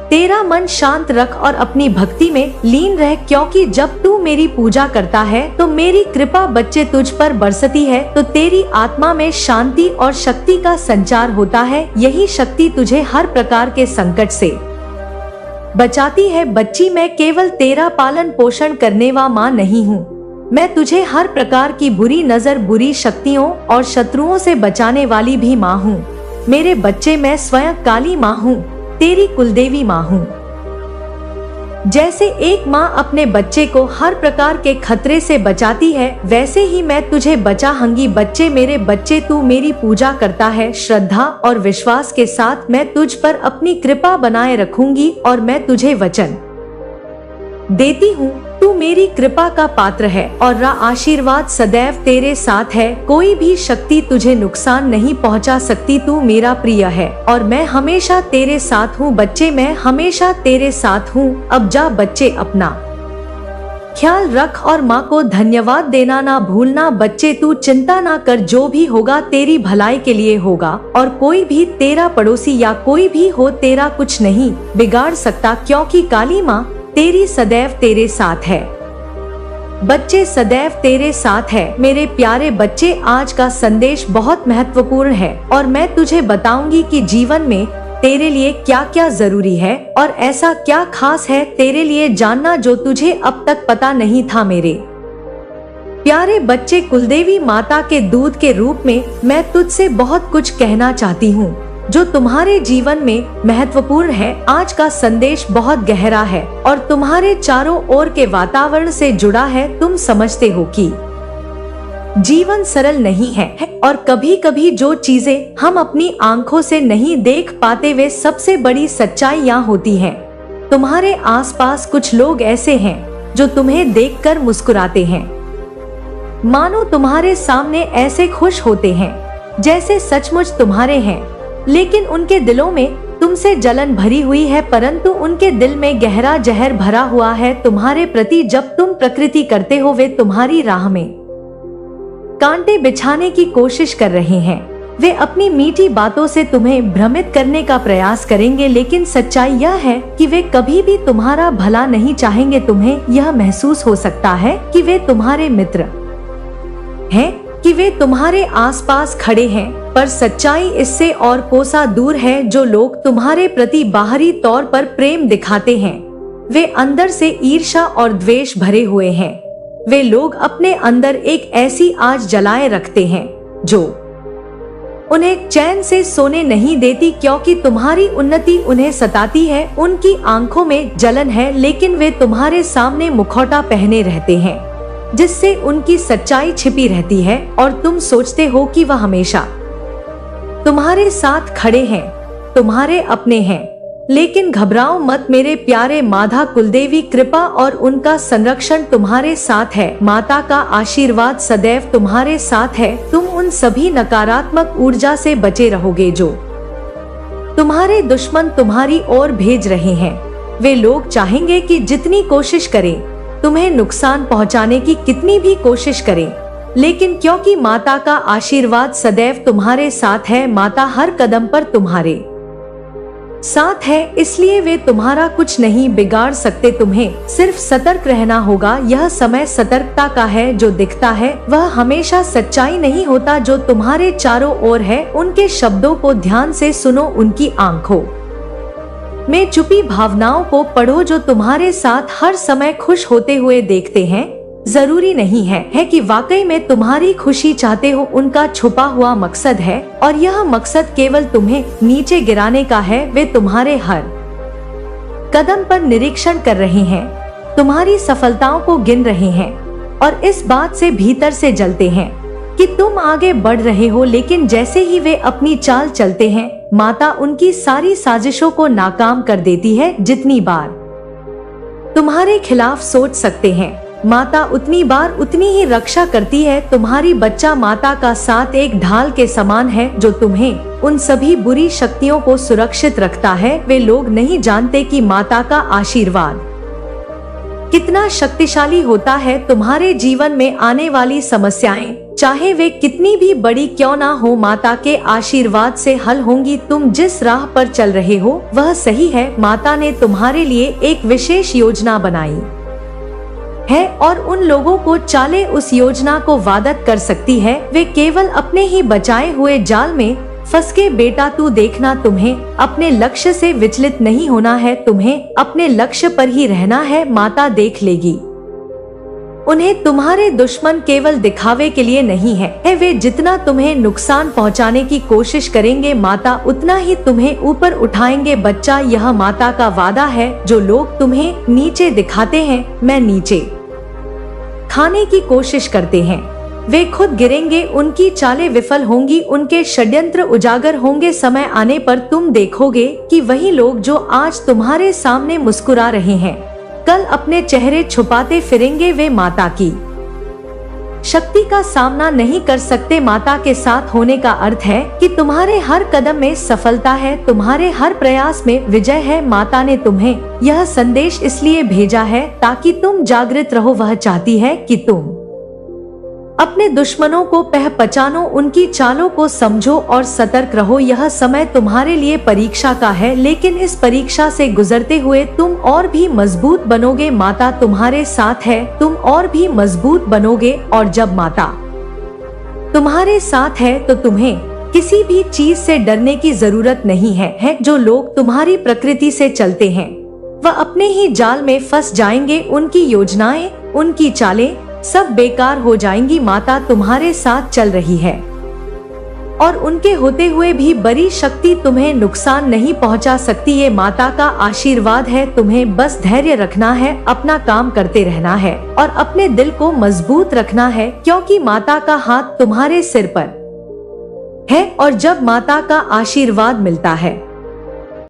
तेरा मन शांत रख और अपनी भक्ति में लीन रह, क्योंकि जब तू मेरी पूजा करता है तो मेरी कृपा बच्चे तुझ पर बरसती है, तो तेरी आत्मा में शांति और शक्ति का संचार होता है। यही शक्ति तुझे हर प्रकार के संकट से बचाती है। बच्ची, मैं केवल तेरा पालन पोषण करने वाली माँ नहीं हूँ, मैं तुझे हर प्रकार की बुरी नजर, बुरी शक्तियों और शत्रुओं से बचाने वाली भी माँ हूँ। मेरे बच्चे, मैं स्वयं काली माँ हूँ, तेरी कुलदेवी माँ हूँ। जैसे एक माँ अपने बच्चे को हर प्रकार के खतरे से बचाती है, वैसे ही मैं तुझे बचाऊंगी। बच्चे, मेरे बच्चे, तू मेरी पूजा करता है, श्रद्धा और विश्वास के साथ मैं तुझ पर अपनी कृपा बनाए रखूंगी और मैं तुझे वचन देती हूँ, तू मेरी कृपा का पात्र है और आशीर्वाद सदैव तेरे साथ है। कोई भी शक्ति तुझे नुकसान नहीं पहुँचा सकती। तू मेरा प्रिय है और मैं हमेशा तेरे साथ हूँ। बच्चे, मैं हमेशा तेरे साथ हूँ। अब जा बच्चे, अपना ख्याल रख और माँ को धन्यवाद देना ना भूलना। बच्चे, तू चिंता ना कर, जो भी होगा तेरी भलाई के लिए होगा और कोई भी, तेरा पड़ोसी या कोई भी हो, तेरा कुछ नहीं बिगाड़ सकता, क्योंकि काली माँ तेरी सदैव तेरे साथ है। बच्चे, सदैव तेरे साथ है। मेरे प्यारे बच्चे, आज का संदेश बहुत महत्वपूर्ण है और मैं तुझे बताऊंगी कि जीवन में तेरे लिए क्या क्या जरूरी है और ऐसा क्या खास है तेरे लिए जानना जो तुझे अब तक पता नहीं था। मेरे प्यारे बच्चे, कुलदेवी माता के दूध के रूप में मैं तुझसे बहुत कुछ कहना चाहती हूँ जो तुम्हारे जीवन में महत्वपूर्ण है। आज का संदेश बहुत गहरा है और तुम्हारे चारों ओर के वातावरण से जुड़ा है। तुम समझते हो कि जीवन सरल नहीं है और कभी कभी जो चीजें हम अपनी आंखों से नहीं देख पाते, वे सबसे बड़ी सच्चाइयाँ होती हैं। तुम्हारे आसपास कुछ लोग ऐसे हैं जो तुम्हें देखकर मुस्कुराते हैं, मानो तुम्हारे सामने ऐसे खुश होते हैं जैसे सचमुच तुम्हारे हैं, लेकिन उनके दिलों में तुमसे जलन भरी हुई है, परंतु उनके दिल में गहरा जहर भरा हुआ है तुम्हारे प्रति। जब तुम प्रकृति करते हो, वे तुम्हारी राह में कांटे बिछाने की कोशिश कर रहे हैं। वे अपनी मीठी बातों से तुम्हें भ्रमित करने का प्रयास करेंगे, लेकिन सच्चाई यह है कि वे कभी भी तुम्हारा भला नहीं चाहेंगे। तुम्हें यह महसूस हो सकता है कि वे तुम्हारे मित्र हैं, कि वे तुम्हारे आसपास खड़े हैं, पर सच्चाई इससे और कोसा दूर है। जो लोग तुम्हारे प्रति बाहरी तौर पर प्रेम दिखाते हैं, वे अंदर से ईर्ष्या और द्वेष भरे हुए हैं। वे लोग अपने अंदर एक ऐसी आग जलाए रखते हैं जो उन्हें चैन से सोने नहीं देती, क्योंकि तुम्हारी उन्नति उन्हें सताती है। उनकी आंखों में जलन है, लेकिन वे तुम्हारे सामने मुखौटा पहने रहते हैं जिससे उनकी सच्चाई छिपी रहती है, और तुम सोचते हो कि वह हमेशा तुम्हारे साथ खड़े हैं, तुम्हारे अपने हैं। लेकिन घबराओ मत मेरे प्यारे माता कुलदेवी, कृपा और उनका संरक्षण तुम्हारे साथ है। माता का आशीर्वाद सदैव तुम्हारे साथ है। तुम उन सभी नकारात्मक ऊर्जा से बचे रहोगे जो तुम्हारे दुश्मन तुम्हारी ओर भेज रहे हैं। वे लोग चाहेंगे कि जितनी कोशिश करें, तुम्हें नुकसान पहुंचाने की कितनी भी कोशिश करें, लेकिन क्योंकि माता का आशीर्वाद सदैव तुम्हारे साथ है, माता हर कदम पर तुम्हारे साथ है, इसलिए वे तुम्हारा कुछ नहीं बिगाड़ सकते। तुम्हें सिर्फ सतर्क रहना होगा। यह समय सतर्कता का है। जो दिखता है वह हमेशा सच्चाई नहीं होता। जो तुम्हारे चारों ओर है उनके शब्दों को ध्यान से सुनो, उनकी आंखों में छुपी भावनाओं को पढ़ो जो तुम्हारे साथ हर समय खुश होते हुए देखते हैं। जरूरी नहीं है कि वाकई में तुम्हारी खुशी चाहते हो, उनका छुपा हुआ मकसद है, और यह मकसद केवल तुम्हें नीचे गिराने का है। वे तुम्हारे हर कदम पर निरीक्षण कर रहे हैं, तुम्हारी सफलताओं को गिन रहे हैं, और इस बात से भीतर से जलते हैं कि तुम आगे बढ़ रहे हो। लेकिन जैसे ही वे अपनी चाल चलते हैं, माता उनकी सारी साजिशों को नाकाम कर देती है। जितनी बार तुम्हारे खिलाफ सोच सकते हैं, माता उतनी बार उतनी ही रक्षा करती है। तुम्हारी बच्चा माता का साथ एक ढाल के समान है जो तुम्हें उन सभी बुरी शक्तियों को सुरक्षित रखता है। वे लोग नहीं जानते कि माता का आशीर्वाद कितना शक्तिशाली होता है। तुम्हारे जीवन में आने वाली समस्याएं, चाहे वे कितनी भी बड़ी क्यों ना हो, माता के आशीर्वाद से हल होंगी। तुम जिस राह पर चल रहे हो वह सही है। माता ने तुम्हारे लिए एक विशेष योजना बनाई है, और उन लोगों को चाले उस योजना को वादत कर सकती है। वे केवल अपने ही बचाए हुए जाल में फंस के। बेटा तू देखना, तुम्हें अपने लक्ष्य से विचलित नहीं होना है, तुम्हें अपने लक्ष्य पर ही रहना है। माता देख लेगी। उन्हें तुम्हारे दुश्मन केवल दिखावे के लिए नहीं है। वे जितना तुम्हें नुकसान पहुंचाने की कोशिश करेंगे, माता उतना ही तुम्हें ऊपर उठाएंगे। बच्चा, यह माता का वादा है। जो लोग तुम्हें नीचे दिखाते हैं, मैं नीचे खाने की कोशिश करते हैं, वे खुद गिरेंगे। उनकी चालें विफल होंगी, उनके षड्यंत्र उजागर होंगे। समय आने पर तुम देखोगे कि वही लोग जो आज तुम्हारे सामने मुस्कुरा रहे हैं, कल अपने चेहरे छुपाते फिरेंगे। वे माता की शक्ति का सामना नहीं कर सकते। माता के साथ होने का अर्थ है कि तुम्हारे हर कदम में सफलता है, तुम्हारे हर प्रयास में विजय है। माता ने तुम्हें यह संदेश इसलिए भेजा है ताकि तुम जागृत रहो। वह चाहती है कि तुम अपने दुश्मनों को पहचानो, उनकी चालों को समझो और सतर्क रहो। यह समय तुम्हारे लिए परीक्षा का है, लेकिन इस परीक्षा से गुजरते हुए तुम और भी मजबूत बनोगे। माता तुम्हारे साथ है, तुम और भी मजबूत बनोगे। और जब माता तुम्हारे साथ है तो तुम्हें किसी भी चीज से डरने की जरूरत नहीं है। जो लोग तुम्हारी प्रकृति से चलते हैं वह अपने ही जाल में फंस जाएंगे। उनकी योजनाएं, उनकी चालें सब बेकार हो जाएंगी। माता तुम्हारे साथ चल रही है, और उनके होते हुए भी बड़ी शक्ति तुम्हें नुकसान नहीं पहुंचा सकती। ये माता का आशीर्वाद है। तुम्हें बस धैर्य रखना है, अपना काम करते रहना है, और अपने दिल को मजबूत रखना है, क्योंकि माता का हाथ तुम्हारे सिर पर है। और जब माता का आशीर्वाद मिलता है